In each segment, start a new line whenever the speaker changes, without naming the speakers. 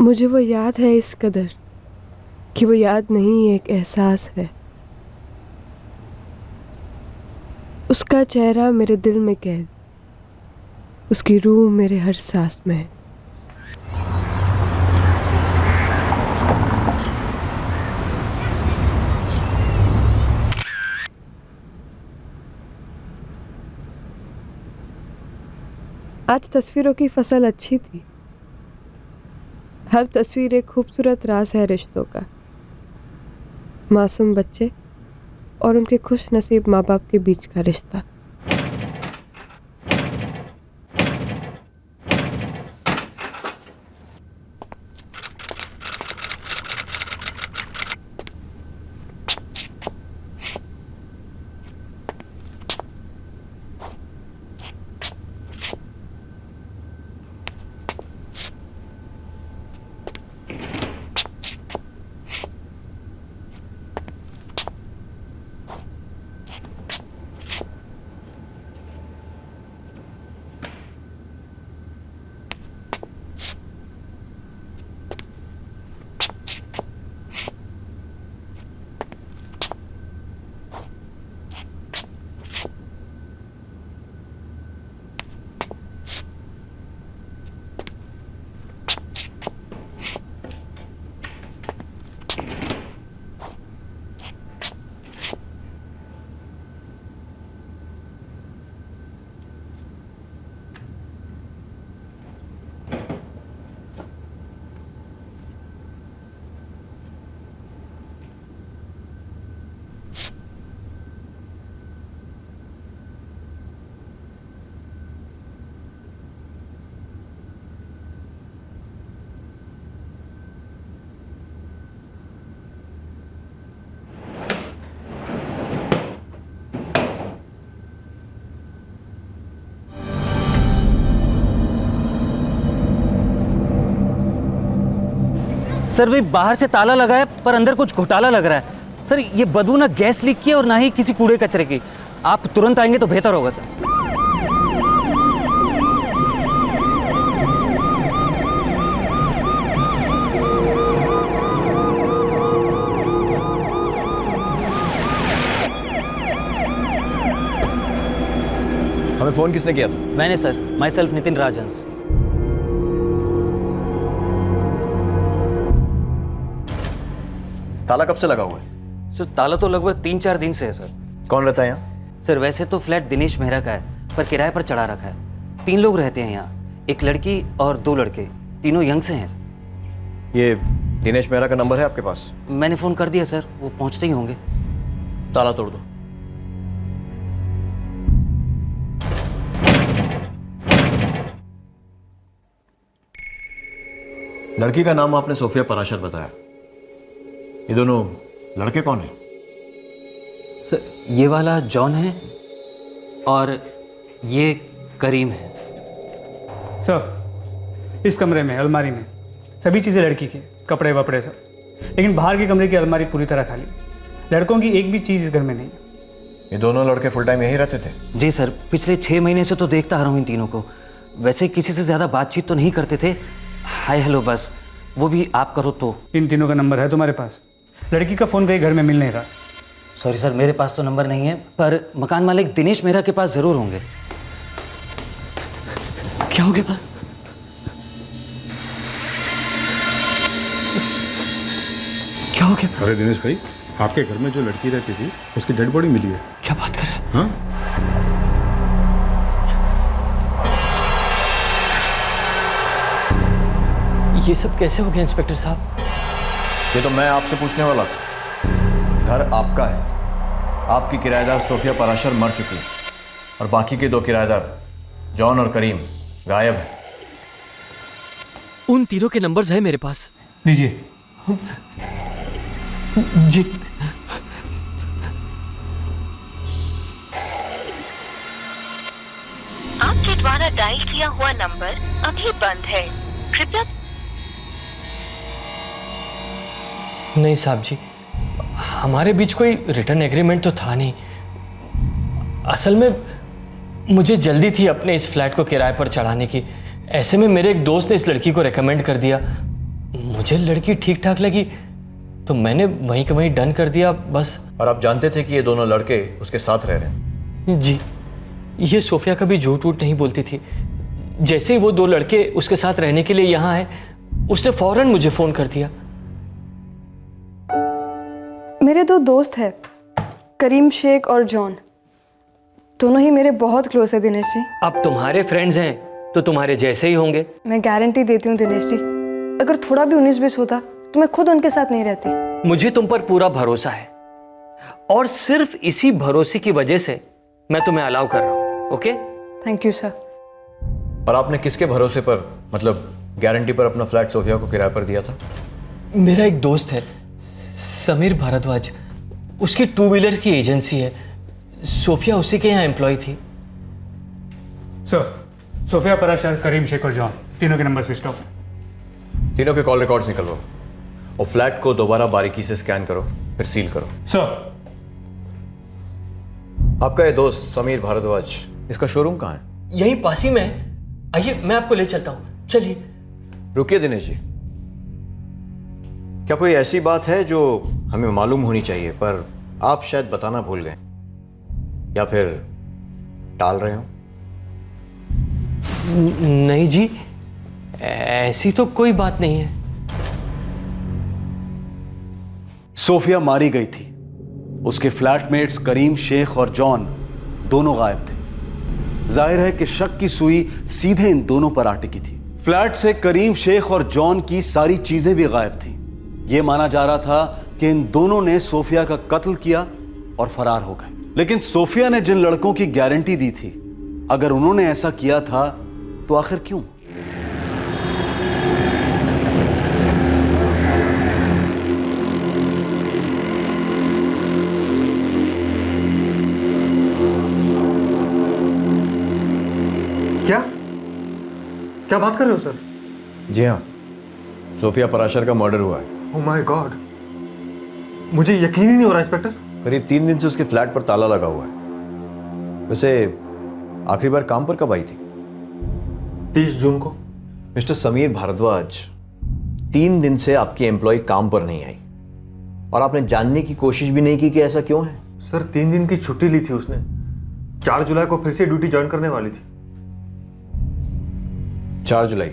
मुझे वो याद है इस कदर कि वो याद नहीं एक एहसास है। उसका चेहरा मेरे दिल में कैद, उसकी रूह मेरे हर सांस में है। आज तस्वीरों की फसल अच्छी थी। हर तस्वीर एक खूबसूरत राज है रिश्तों का। मासूम बच्चे और उनके खुश नसीब माँ बाप के बीच का रिश्ता।
सर, भाई बाहर से ताला लगा है पर अंदर कुछ घोटाला लग रहा है। सर, ये बदबू ना गैस लीक की है और ना ही किसी कूड़े कचरे की। आप तुरंत आएंगे तो बेहतर होगा सर।
हमें फोन किसने किया था?
मैंने सर, माई सेल्फ नितिन राजहंस।
ताला कब से लगा हुआ है?
सर, ताला तो लगभग 3-4 दिन से है सर।
कौन रहता है यहाँ?
सर, वैसे तो फ्लैट दिनेश मेहरा का है पर किराए पर चढ़ा रखा है। 3 लोग रहते हैं यहाँ, एक लड़की और 2 लड़के, तीनों यंग से हैं।
ये दिनेश मेहरा का नंबर है आपके पास?
मैंने फ़ोन कर दिया सर, वो पहुँचते ही होंगे।
ताला तोड़ दो। लड़की का नाम आपने सोफिया पराशर बताया। ये दोनों लड़के कौन हैं?
सर, ये वाला जॉन है और ये करीम है।
सर, इस कमरे में अलमारी में सभी चीज़ें लड़की की, कपड़े वपड़े सब, लेकिन बाहर के कमरे की अलमारी पूरी तरह खाली। लड़कों की एक भी चीज़ इस घर में नहीं है।
ये दोनों लड़के फुल टाइम यहीं रहते थे?
जी सर, पिछले 6 महीने से तो देखता आ रहा हूँ इन तीनों को। वैसे किसी से ज़्यादा बातचीत तो नहीं करते थे, हाय हेलो बस, वो भी आप करो तो।
इन तीनों का नंबर है तुम्हारे पास? लड़की का फ़ोन कहीं घर में मिल नहीं रहा।
सॉरी सर, मेरे पास तो नंबर नहीं है, पर मकान मालिक दिनेश मेहरा के पास ज़रूर होंगे। क्या हो गया? क्या हो गया?
अरे दिनेश भाई, आपके घर में जो लड़की रहती थी उसकी डेड बॉडी मिली है।
क्या बात कर रहे हैं?
हाँ?
ये सब कैसे हो गया इंस्पेक्टर साहब?
ये तो मैं आपसे पूछने वाला था। घर आपका है, आपकी किराएदार सोफिया पराशर मर चुकी है और बाकी के 2 किराएदार जॉन और करीम गायब है।
उन तीनों के नंबर्स हैं मेरे पास।
लीजिए।
जी।
आपके द्वारा डायल किया हुआ नंबर अभी बंद है, कृपया।
नहीं साहब जी, हमारे बीच कोई रिटर्न एग्रीमेंट तो था नहीं। असल में मुझे जल्दी थी अपने इस फ्लैट को किराए पर चढ़ाने की। ऐसे में मेरे एक दोस्त ने इस लड़की को रेकमेंड कर दिया। मुझे लड़की ठीक ठाक लगी तो मैंने वहीं के वहीं डन कर दिया बस।
और आप जानते थे कि ये दोनों लड़के उसके साथ रह रहे हैं?
जी, ये सोफिया कभी झूठ वूठ नहीं बोलती थी। जैसे ही वो दो लड़के उसके साथ रहने के लिए यहाँ आए, उसने फौरन मुझे फ़ोन कर दिया।
मेरे दो दोस्त हैं, करीम शेख और जॉन। दोनों ही मेरे बहुत क्लोज है दिनेश जी।
अब तुम्हारे फ्रेंड्स हैं तो तुम्हारे जैसे ही होंगे।
मैं गारंटी देती हूँ दिनेश जी, अगर थोड़ा भी 19-20 होता तो मैं खुद उनके साथ नहीं रहती।
मुझे तुम पर पूरा भरोसा है और सिर्फ इसी भरोसे की वजह से मैं तुम्हें अलाउ कर रहा हूँ। ओके?
Thank you sir.
और आपने किसके भरोसे पर, मतलब गारंटी पर अपना फ्लैट सोफिया को किराए पर दिया था?
मेरा एक दोस्त है समीर भारद्वाज, उसकी 2 व्हीलर की एजेंसी है। सोफिया उसी के यहाँ एम्प्लॉय थी।
सर, सोफिया पराशर, करीम शेख और जॉन, तीनों के नंबर स्विच ऑफ है।
तीनों के कॉल रिकॉर्ड्स निकलवाओ और फ्लैट को दोबारा बारीकी से स्कैन करो, फिर सील करो।
सर,
आपका ये दोस्त समीर भारद्वाज, इसका शोरूम कहाँ है?
यहीं पास ही में है। आइए मैं आपको ले चलता हूँ, चलिए।
रुकिए दिनेश जी, क्या कोई ऐसी बात है जो हमें मालूम होनी चाहिए पर आप शायद बताना भूल गए या फिर टाल रहे हो?
नहीं जी, ऐसी तो कोई बात नहीं है।
सोफिया मारी गई थी। उसके फ्लैटमेट्स करीम शेख और जॉन दोनों गायब थे। जाहिर है कि शक की सुई सीधे इन दोनों पर आ टिकी थी। फ्लैट से करीम शेख और जॉन की सारी चीजें भी गायब थी। यह माना जा रहा था कि इन दोनों ने सोफिया का कत्ल किया और फरार हो गए। लेकिन सोफिया ने जिन लड़कों की गारंटी दी थी, अगर उन्होंने ऐसा किया था तो आखिर क्यों?
क्या बात कर रहे हो सर?
जी हाँ, सोफिया पराशर का मर्डर हुआ है।
ओह माय गॉड, मुझे यकीन ही नहीं हो रहा इंस्पेक्टर।
करीब 3 दिन से उसके फ्लैट पर ताला लगा हुआ है। वैसे आखिरी बार काम पर कब आई थी?
30 जून को।
मिस्टर समीर भारद्वाज, 3 दिन से आपकी एम्प्लॉय काम पर नहीं आई और आपने जानने की कोशिश भी नहीं की कि ऐसा क्यों है?
सर 3 दिन की छुट्टी ली थी उसने। 4 जुलाई को फिर से ड्यूटी ज्वाइन करने वाली थी।
4 जुलाई,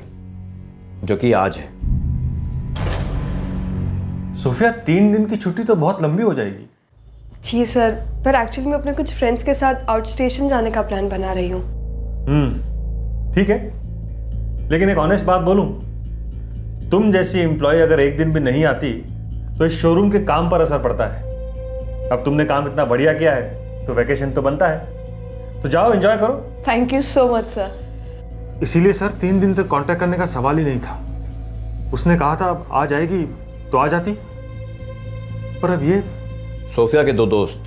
जो कि आज है।
सोफिया 3 दिन की छुट्टी तो बहुत लंबी हो जाएगी।
जी सर, पर एक्चुअली मैं अपने कुछ फ्रेंड्स के साथ आउट स्टेशन जाने का प्लान बना रही हूँ।
ठीक है, लेकिन एक ऑनेस्ट बात बोलूं, तुम जैसी एम्प्लॉय अगर एक दिन भी नहीं आती तो इस शोरूम के काम पर असर पड़ता है। अब तुमने काम इतना बढ़िया किया है तो वैकेशन तो बनता है, तो जाओ एंजॉय करो।
Thank you so much sir.
इसीलिए सर 3 दिन तक कांटेक्ट करने का सवाल ही नहीं था। उसने कहा था अब आ जाएगी तो आ जाती, पर अब ये।
सोफिया के 2 दोस्त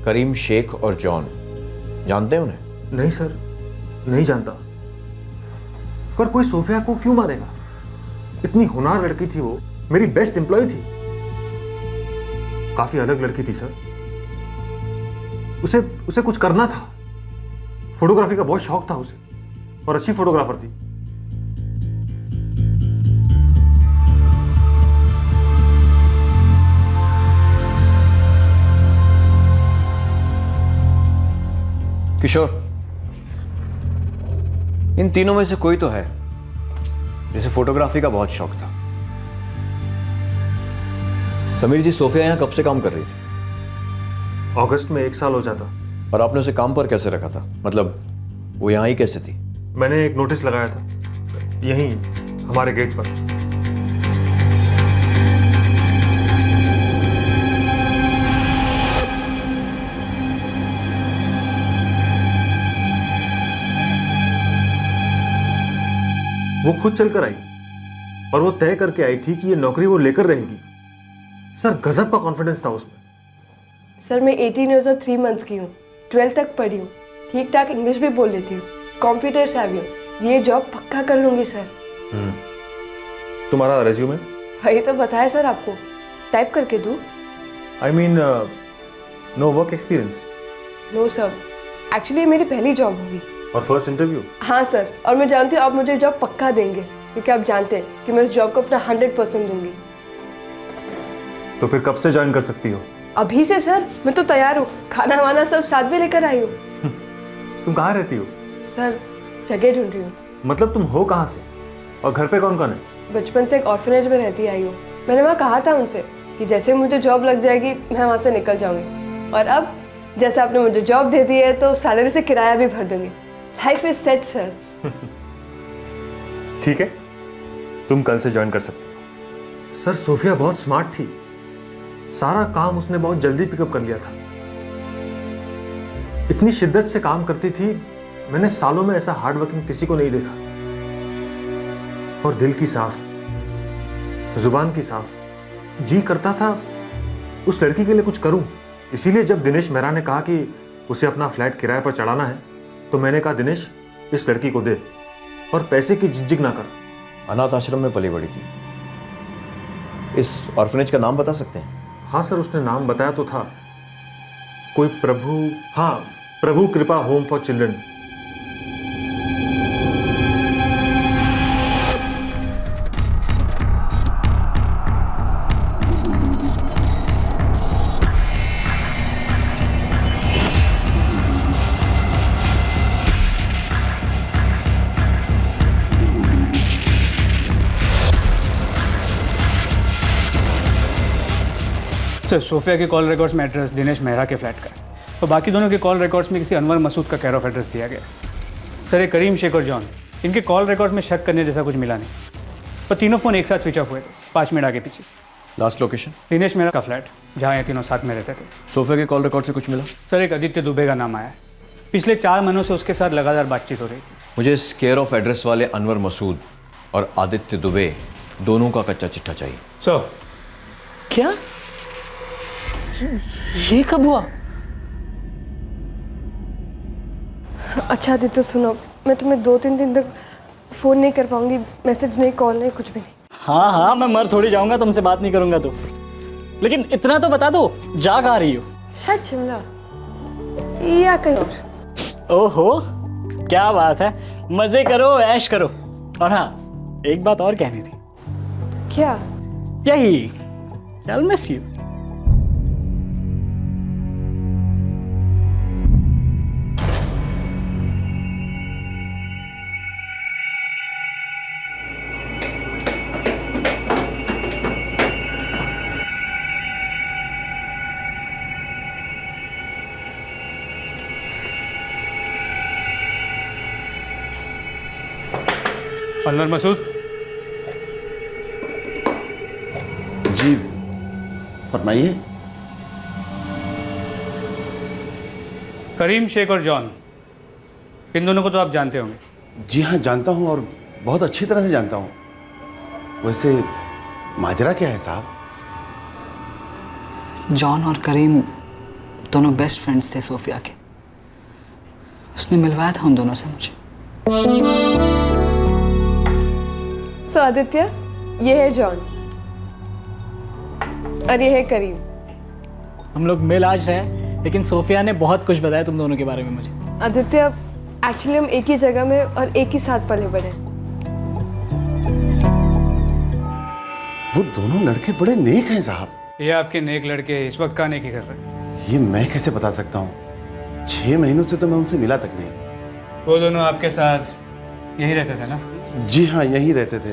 करीम शेख और जॉन, जानते हैं उन्हें?
नहीं सर, नहीं जानता। पर कोई सोफिया को क्यों मारेगा? इतनी होनहार लड़की थी वो, मेरी बेस्ट एम्प्लॉय थी। काफी अलग लड़की थी सर। उसे कुछ करना था। फोटोग्राफी का बहुत शौक था उसे और अच्छी फोटोग्राफर थी।
किशोर, इन तीनों में से कोई तो है जिसे फोटोग्राफी का बहुत शौक था। समीर जी, सोफिया यहां कब से काम कर रही थी?
अगस्त में 1 साल हो जाता।
और आपने उसे काम पर कैसे रखा था? मतलब वो यहां ही कैसे थी?
मैंने एक नोटिस लगाया था यहीं हमारे गेट पर। वो खुद चलकर आई और वो तय करके आई थी कि ये नौकरी वो लेकर रहेगी। सर गजब का कॉन्फिडेंस था उसमें।
सर मैं 18 ईयर्स और 3 मंथ्स की हूँ, 12th तक पढ़ी हूँ, ठीक ठाक इंग्लिश भी बोल लेती हूँ, कंप्यूटर savvy हूँ। ये जॉब पक्का कर लूँगी सर।
तुम्हारा रेज्यूमे?
वही तो बताया सर आपको, टाइप करके दूँ?
I mean no work experience?
No sir, actually ये मेरी पहली जॉब होगी।
और फर्स्ट इंटरव्यू?
हाँ सर, और मैं जानती हूँ आप मुझे जॉब पक्का देंगे। क्योंकि आप जानते हैं कि मैं उस जॉब को अपना 100% दूंगी।
तो फिर कब से ज्वाइन कर सकती हो?
अभी से सर, मैं तो तैयार हूँ, खाना वाना सब साथ में लेकर आई हूँ।
तुम कहाँ रहती हो?
सर जगह ढूंढ रही हूँ।
मतलब तुम हो कहाँ से और घर पे कौन कौन है?
बचपन से एक ऑर्फनेज में रहती आई हूँ। मैंने वहाँ कहा था उनसे कि जैसे मुझे जॉब लग जाएगी मैं वहाँ से निकल जाऊंगी, और अब जैसे आपने मुझे जॉब दे दी है तो सैलरी से किराया भी भर दूंगी। Life is set sir.
ठीक है, तुम कल से ज्वाइन कर सकते हो। सर सोफिया बहुत स्मार्ट थी, सारा काम उसने बहुत जल्दी पिकअप कर लिया था। इतनी शिद्दत से काम करती थी, मैंने सालों में ऐसा हार्ड वर्किंग किसी को नहीं देखा। और दिल की साफ, जुबान की साफ, जी करता था उस लड़की के लिए कुछ करूं। इसीलिए जब दिनेश मेहरा ने कहा कि उसे अपना फ्लैट किराए पर चढ़ाना है, तो मैंने कहा दिनेश इस लड़की को दे और पैसे की झिझक ना कर।
अनाथ आश्रम में पली बड़ी थी। इस ऑर्फनेज का नाम बता सकते हैं?
हाँ सर, उसने नाम बताया तो था, कोई Prabhu Kripa home for children.
Sir Sophia के कॉल रिकॉर्ड्स में एड्रेस दिनेश मेहरा के फ्लैट का है, तो बाकी दोनों के कॉल रिकॉर्ड्स में किसी अनवर मसूद का केयर ऑफ एड्रेस दिया गया। सर ये करीम शेख और जॉन, इनके कॉल रिकॉर्ड में शक करने जैसा कुछ मिला नहीं, पर तीनों फ़ोन एक साथ स्विच ऑफ हुए थे 5 मिनट आगे पीछे।
Last location?
दिनेश मेहरा का फ्लैट, जहाँ ये तीनों साथ में रहते थे।
सोफिया के कॉल रिकॉर्ड से कुछ मिला?
सर एक आदित्य दुबे का नाम आया है, पिछले 4 महीनों से उसके साथ लगातार बातचीत हो रही थी।
मुझे इस केयर ऑफ एड्रेस वाले अनवर मसूद और आदित्य दुबे दोनों का कच्चा चिट्ठा चाहिए।
सर
क्या? ये कब हुआ?
अच्छा आदित्य सुनो, मैं तुम्हें 2-3 दिन तक फ़ोन नहीं कर पाऊंगी, मैसेज नहीं, कॉल नहीं, कुछ भी नहीं।
हाँ मैं मर थोड़ी जाऊंगा तुमसे बात नहीं करूंगा तो, लेकिन इतना तो बता दो, जा कहाँ रही हो?
शायद शिमला या कहीं और।
ओहो क्या बात है, मजे करो, ऐश करो। और हाँ एक बात और कहनी थी।
क्या?
यही I'll miss you।
Anwar Masood,
जी फरमाइए।
करीम शेख और जॉन, इन दोनों को तो आप जानते होंगे।
जी हाँ जानता हूँ, और बहुत अच्छी तरह से जानता हूँ। वैसे माजरा क्या है साहब?
जॉन और करीम दोनों बेस्ट फ्रेंड्स थे सोफिया के। उसने मिलवाया था उन दोनों से मुझे।
सो आदित्य, ये है जॉन और ये है करीम।
हम लोग मिल आज रहे, लेकिन सोफिया ने बहुत कुछ बताया तुम दोनों के बारे में मुझे।
आदित्य एक्चुअली हम एक ही जगह में और एक ही साथ पले बड़े।
वो दोनों लड़के बड़े नेक हैं साहब।
ये आपके नेक लड़के इस वक्त कहाँ नेकी कर रहे हैं?
ये मैं कैसे बता सकता हूँ? 6 महीनों से तो मैं उनसे मिला तक नहीं।
वो दोनों आपके साथ यहीं रहते थे ना?
जी हाँ यहीं रहते थे।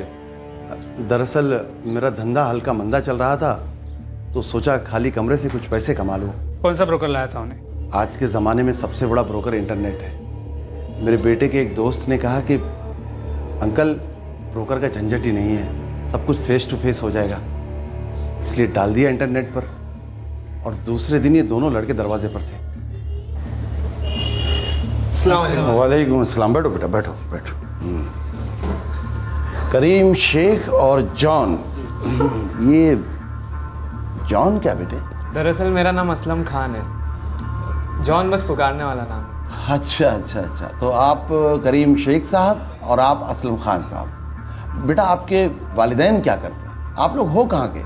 दरअसल मेरा धंधा हल्का मंदा चल रहा था, तो सोचा खाली कमरे से कुछ पैसे कमा लूँ।
कौन सा ब्रोकर लाया था उन्हें?
आज के ज़माने में सबसे बड़ा ब्रोकर इंटरनेट है। मेरे बेटे के एक दोस्त ने कहा कि अंकल ब्रोकर का झंझट ही नहीं है, सब कुछ फेस टू फेस हो जाएगा, इसलिए डाल दिया इंटरनेट पर। और दूसरे दिन ये दोनों लड़के दरवाजे पर थे। वालेकुम अस्सलाम। बैठो बेटा, बैठो बैठो। करीम शेख और जॉन। ये जॉन क्या बेटे?
दरअसल मेरा नाम असलम खान है, जॉन बस पुकारने वाला नाम है।
अच्छा अच्छा अच्छा, तो आप करीम शेख साहब और आप असलम खान साहब। बेटा आपके वालिदैन क्या करते हैं? आप लोग हो कहाँ के?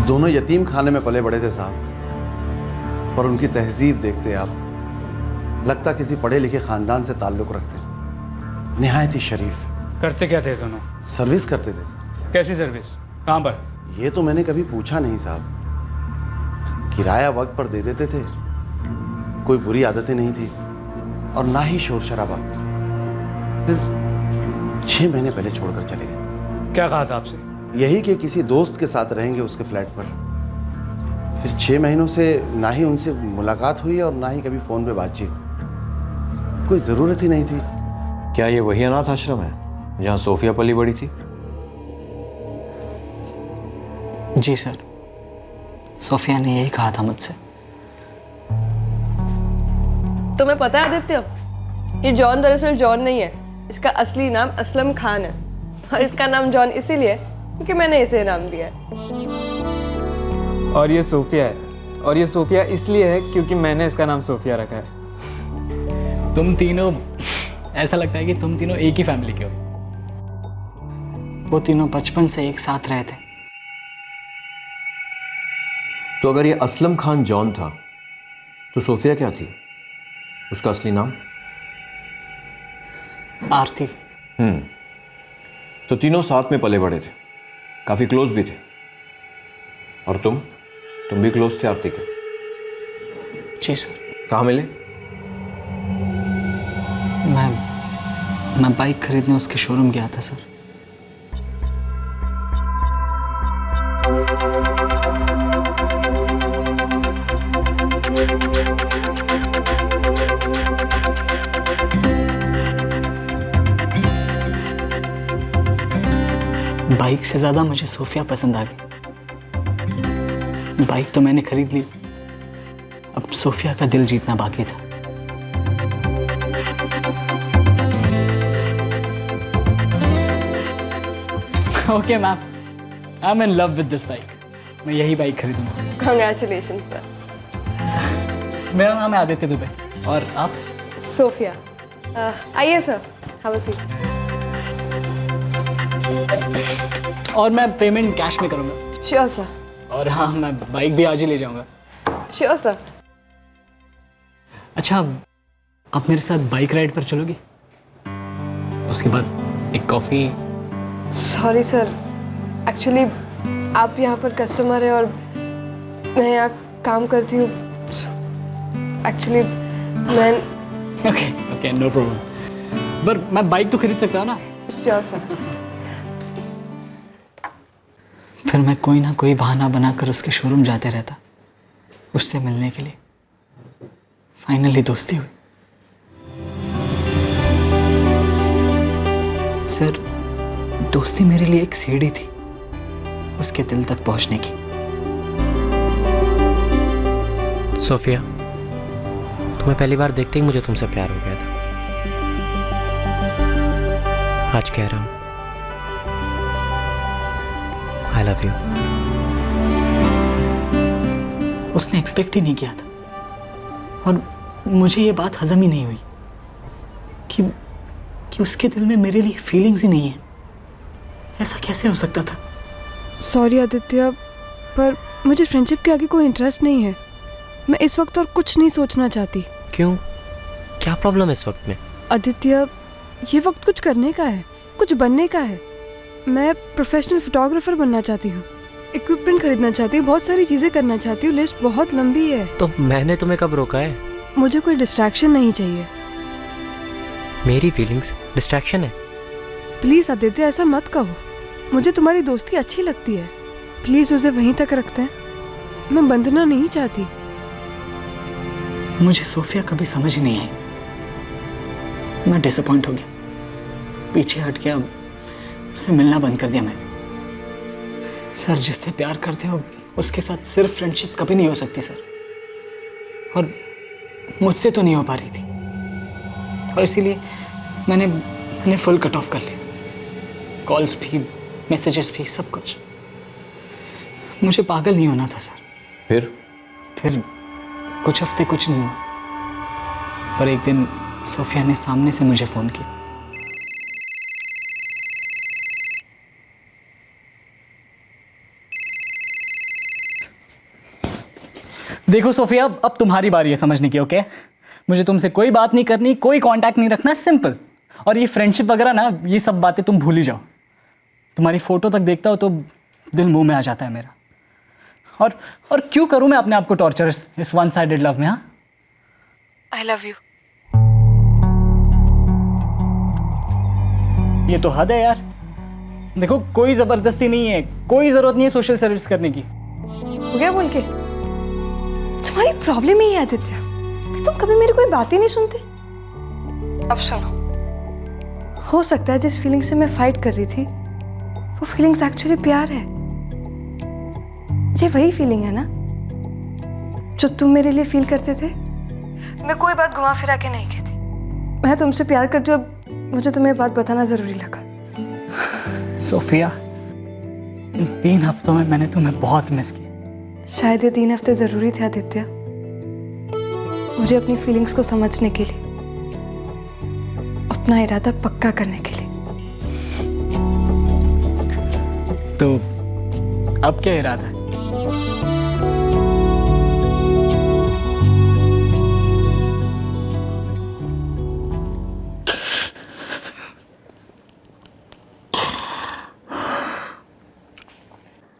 दोनों यतीम खाने में पले बड़े थे साहब, पर उनकी तहजीब देखते आप लगता किसी पढ़े लिखे खानदान से ताल्लुक़ रखते। निहायत ही शरीफ।
करते क्या थे दोनों?
सर्विस करते थे सर।
कैसी सर्विस? कहाँ पर?
ये तो मैंने कभी पूछा नहीं साहब। किराया वक्त पर दे देते थे, कोई बुरी आदतें नहीं थी और ना ही शोर शराबा। फिर 6 महीने पहले छोड़कर चले गए।
क्या कहा था आपसे?
यही कि किसी दोस्त के साथ रहेंगे उसके फ्लैट पर। फिर 6 महीनों से ना ही उनसे मुलाकात हुई और ना ही कभी फोन पे बातचीत। कोई जरूरत ही नहीं थी।
क्या ये वही अनाथ आश्रम है जहाँ सोफिया पली बड़ी थी?
जी सर, सोफिया ने यही कहा था मुझसे।
तुम्हें पता है आदित्य, ये जॉन दरअसल जॉन नहीं है, इसका असली नाम असलम खान है। और इसका नाम जॉन इसीलिए क्योंकि मैंने इसे नाम दिया है।
और ये सोफिया है, और ये सोफिया इसलिए है क्योंकि मैंने इसका नाम सोफिया रखा है।
तुम तीनों, ऐसा लगता है कि तुम तीनों एक ही फैमिली के हो।
वो तीनों बचपन से एक साथ रहे थे।
तो अगर ये असलम खान जॉन था तो सोफिया क्या थी? उसका असली नाम?
आरती।
तो तीनों साथ में पले बड़े थे, काफी क्लोज भी थे। और तुम भी क्लोज थे आरती के?
जी सर।
कहाँ मिले?
मैं बाइक खरीदने उसके शोरूम गया था सर। बाइक से ज्यादा मुझे सोफिया पसंद आ गई। बाइक तो मैंने खरीद ली, अब सोफिया का दिल जीतना बाकी था।
Okay ma'am, I am in love with this bike. मैं यही बाइक खरीदूंगा।
Congratulations sir.
मेरा नाम है आदित्य दुबे। और आप?
सोफिया। आइए सर, हैव अ सीट।
और मैं पेमेंट कैश में करूंगा।
Sure sir.
और हाँ, मैं बाइक भी आज ही ले जाऊंगा।
Sure sir.
अच्छा, आप मेरे साथ बाइक राइड पर चलोगी? उसके बाद एक कॉफ़ी।
सॉरी सर, एक्चुअली आप यहाँ पर कस्टमर है और मैं यहाँ काम करती हूँ। एक्चुअली मैं
ओके, नो प्रॉब्लम। पर मैं बाइक तो खरीद सकता हूँ ना?
Sure sir.
फिर मैं कोई ना कोई बहाना बनाकर उसके शोरूम जाते रहता, उससे मिलने के लिए। फाइनली दोस्ती हुई। सर, दोस्ती मेरे लिए एक सीढ़ी थी उसके दिल तक पहुंचने की।
सोफिया, तुम्हें पहली बार देखते ही मुझे तुमसे प्यार हो गया था। आज कह रहा हूं, आई लव यू।
उसने एक्सपेक्ट ही नहीं किया था और मुझे ये बात हजम ही नहीं हुई कि उसके दिल में मेरे लिए फीलिंग्स ही नहीं है। ऐसा कैसे हो सकता था?
सॉरी आदित्य, पर मुझे फ्रेंडशिप के आगे कोई इंटरेस्ट नहीं है। मैं इस वक्त और कुछ नहीं सोचना चाहती।
क्यों? क्या प्रॉब्लम है इस वक्त में?
आदित्य, ये वक्त कुछ करने का है, कुछ बनने का है। मैं प्रोफेशनल फोटोग्राफर बनना चाहती हूँ, इक्विपमेंट खरीदना चाहती हूँ, बहुत सारी चीज़ें करना चाहती हूँ। लिस्ट बहुत लंबी है।
तो मैंने तुम्हें कब रोका है?
मुझे कोई डिस्ट्रैक्शन नहीं चाहिए।
मेरी फीलिंग्स डिस्ट्रैक्शन है?
प्लीज़ आदित्य, ऐसा मत कहो। मुझे तुम्हारी दोस्ती अच्छी लगती है। प्लीज़ उसे वहीं तक रखते हैं। मैं बंधना नहीं चाहती।
मुझे सोफिया कभी समझ ही नहीं आई। मैं डिसअपॉइंट हो गया, पीछे हट गया, उससे मिलना बंद कर दिया मैंने। सर, जिससे प्यार करते हो उसके साथ सिर्फ फ्रेंडशिप कभी नहीं हो सकती सर, और मुझसे तो नहीं हो पा रही थी। और इसीलिए मैंने फुल कट ऑफ कर लिया। कॉल्स भी, मैसेजेस भी, सब कुछ। मुझे पागल नहीं होना था सर।
फिर
कुछ हफ्ते कुछ नहीं हुआ, पर एक दिन सोफिया ने सामने से मुझे फ़ोन किया।
देखो सोफिया, अब तुम्हारी बारी है समझने की। ओके, मुझे तुमसे कोई बात नहीं करनी, कोई कांटेक्ट नहीं रखना, सिंपल।
और ये फ्रेंडशिप वगैरह ना, ये सब बातें तुम भूल ही जाओ। तुम्हारी फ़ोटो तक देखता हो तो दिल मुंह में आ जाता है मेरा। और क्यों करूं मैं अपने आप को टॉर्चर इस वन साइडेड लव में? हाँ,
आई लव यू।
ये तो हद है यार। देखो, कोई ज़बरदस्ती नहीं है, कोई ज़रूरत नहीं है सोशल सर्विस करने की।
हो गया बोल के? तुम्हारी प्रॉब्लम ही है आदित्य कि तुम कभी मेरी कोई बात ही नहीं सुनते। अब सुनो, हो सकता है जिस फीलिंग से मैं फाइट कर रही थी वो फीलिंग्स एक्चुअली प्यार है। ये वही फीलिंग है ना जो तुम मेरे लिए फील करते थे। मैं कोई बात घुमा फिरा के नहीं कहती, मैं तुमसे प्यार करती हूँ। अब मुझे तुम्हें बात बताना जरूरी लगा।
सोफिया, इन 3 हफ्तों में मैंने तुम्हें बहुत मिस किया।
शायद ये 3 हफ्ते जरूरी थे आदित्य, मुझे अपनी फीलिंग्स को समझने के लिए, अपना इरादा पक्का करने के लिए।
तो अब क्या इरादा है?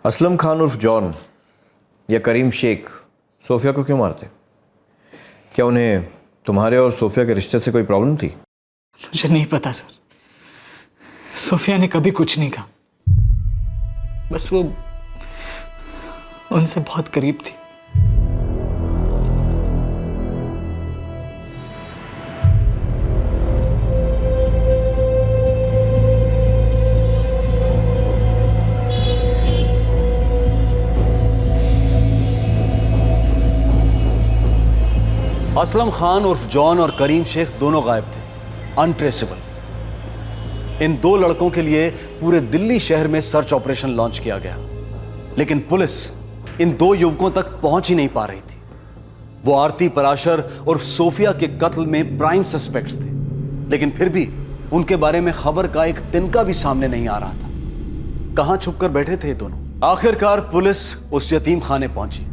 असलम खान उर्फ जॉन या करीम शेख सोफिया को क्यों मारते? क्या उन्हें तुम्हारे और सोफिया के रिश्ते से कोई प्रॉब्लम थी?
मुझे नहीं पता सर। सोफिया ने कभी कुछ नहीं कहा, बस वो उनसे बहुत करीब थी।
असलम खान उर्फ जॉन और करीम शेख दोनों गायब थे, अनट्रेसेबल। इन 2 लड़कों के लिए पूरे दिल्ली शहर में सर्च ऑपरेशन लॉन्च किया गया, लेकिन पुलिस इन 2 युवकों तक पहुंच ही नहीं पा रही थी। वो आरती पराशर उर्फ सोफिया के कत्ल में प्राइम सस्पेक्ट्स थे, लेकिन फिर भी उनके बारे में खबर का एक तिनका भी सामने नहीं आ रहा था। कहां छुपकर बैठे थे ये दोनों? आखिरकार पुलिस उस यतीम खाने पहुंची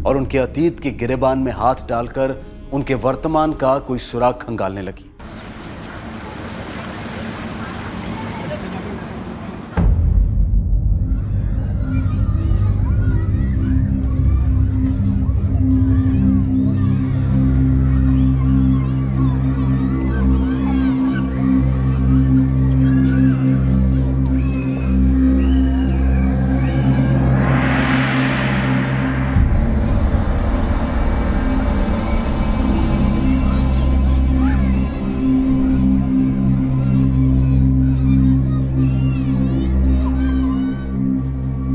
और उनके अतीत के गिरेबान में हाथ डालकर उनके वर्तमान का कोई सुराग खंगालने लगी।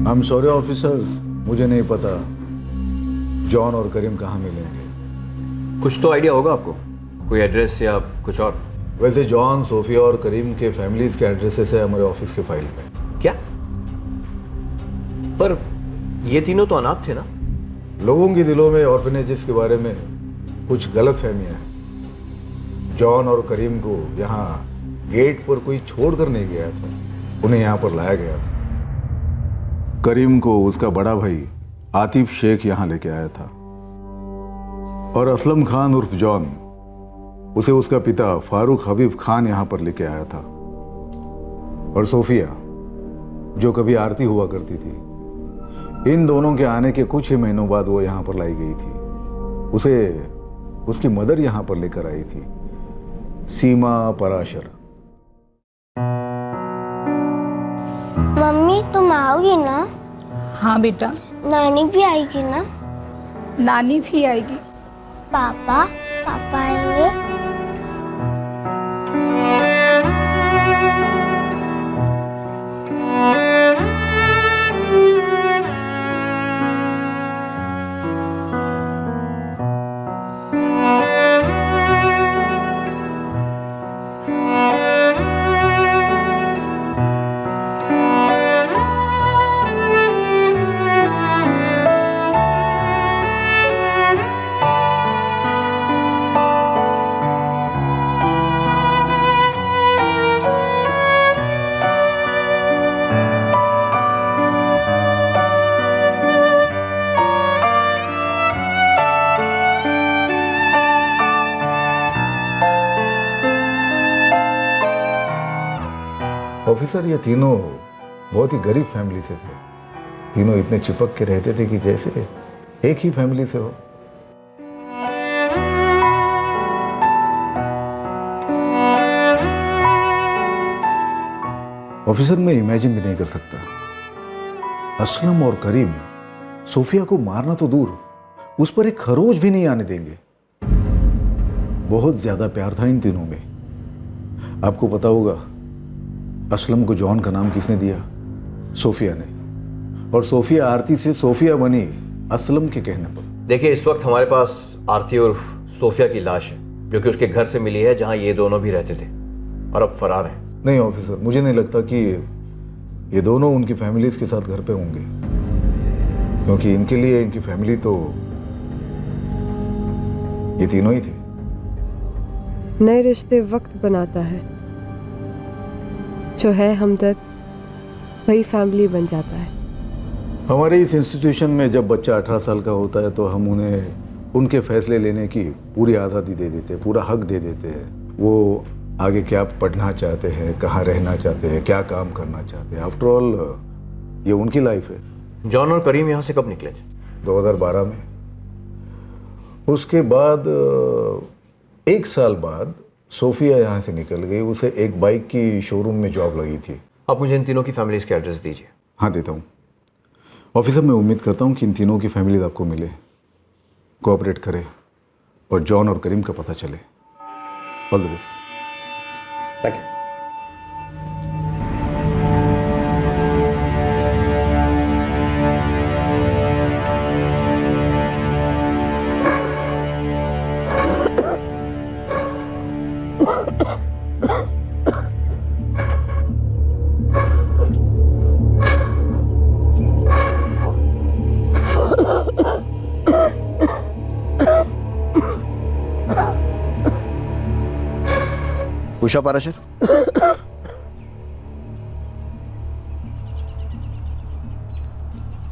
I'm sorry ऑफिसर्स, मुझे नहीं पता जॉन और करीम कहाँ मिलेंगे।
कुछ तो आइडिया होगा आपको, कोई एड्रेस या कुछ और?
वैसे जॉन, सोफिया और करीम के फैमिलीज के एड्रेसेस है हमारे ऑफिस के फाइल में।
क्या? पर ये तीनों तो अनाथ थे ना?
लोगों के दिलों में ऑर्फनेजेस के बारे में कुछ गलत फहमियाँ हैं। जॉन और करीम को यहाँ गेट पर कोई छोड़ कर नहीं गया था, उन्हें यहाँ पर लाया गया था। करीम को उसका बड़ा भाई आतिफ शेख यहाँ लेके आया था और असलम खान उर्फ जॉन उसे उसका पिता फारूक हबीब खान यहाँ पर लेके आया था। और सोफिया जो कभी आरती हुआ करती थी, इन दोनों के आने के कुछ ही महीनों बाद वो यहाँ पर लाई गई थी। उसे उसकी मदर यहाँ पर लेकर आई थी, सीमा पराशर।
मम्मी तुम आओगी ना?
हाँ बेटा।
नानी भी आएगी ना?
नानी भी आएगी।
पापा पापा आएंगे?
ऑफिसर, ये तीनों बहुत ही गरीब फैमिली से थे। तीनों इतने चिपक के रहते थे कि जैसे एक ही फैमिली से हो। ऑफिसर, मैं इमेजिन भी नहीं कर सकता, असलम और करीम सोफिया को मारना तो दूर, उस पर एक खरोच भी नहीं आने देंगे। बहुत ज्यादा प्यार था इन तीनों में। आपको पता होगा असलम को जॉन का नाम किसने दिया? सोफिया ने। और सोफिया आरती से सोफिया बनी असलम के कहने पर।
देखिए, इस वक्त हमारे पास आरती और सोफिया की लाश है, जो कि उसके घर से मिली है, जहां ये दोनों भी रहते थे, और अब फरार हैं।
नहीं ऑफिसर, मुझे नहीं लगता कि ये दोनों उनकी फैमिलीज के साथ घर पे होंगे, क्योंकि इनके लिए इनकी फैमिली तो ये तीनों ही थे।
नए रिश्ते वक्त बनाता है, जो है हमदर्द वही फैमिली बन जाता है।
हमारे इस इंस्टीट्यूशन में जब बच्चा 18 साल का होता है तो हम उन्हें उनके फैसले लेने की पूरी आज़ादी दे देते हैं, पूरा हक दे देते हैं। वो आगे क्या पढ़ना चाहते हैं, कहाँ रहना चाहते हैं, क्या काम करना चाहते हैं। आफ्टर ऑल ये उनकी लाइफ है।
जॉन और करीम यहाँ से कब निकले थे?
2012 में। उसके बाद 1 साल बाद सोफिया यहाँ से निकल गई। उसे एक बाइक की शोरूम में जॉब लगी थी।
आप मुझे इन तीनों की फैमिलीज के एड्रेस दीजिए।
हाँ, देता हूँ। ऑफिसर, मैं उम्मीद करता हूँ कि इन तीनों की फैमिलीज आपको मिले, कोऑपरेट करें और जॉन और करीम का पता चले। All the best.
Thank you. Usha Parashar,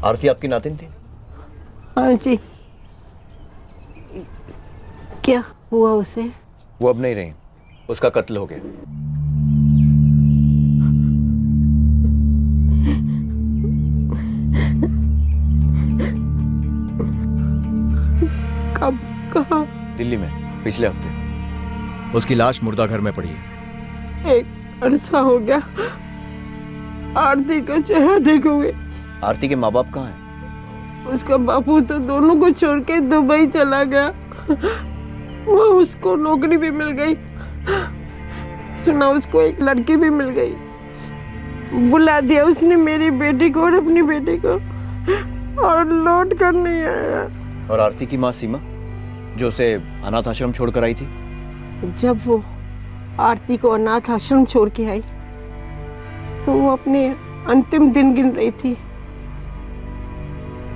Aarti आपकी नातिन थी?
हाँ जी। क्या हुआ उसे?
वो अब नहीं रही, उसका कत्ल हो गया।
कब, कहाँ?
दिल्ली में, पिछले हफ्ते। उसकी लाश मुर्दा घर में पड़ी है।
एक अरसा हो गया आरती का चेहरा देखे हुए।
आरती के माँ बाप कहाँ हैं?
उसका बापू तो दोनों को छोड़ के दुबई चला गया। वहाँ उसको नौकरी भी मिल गई। सुना उसको एक लड़की भी मिल गई। बुला दिया उसने मेरी बेटी को और अपनी बेटी को, और लौट कर नहीं आया।
और आरती की माँ सीमा, जो उसे अनाथ आश्रम छोड़कर आई थी?
जब वो आरती को अनाथ आश्रम छोड़ के आई तो वो अपने अंतिम दिन गिन रही थी,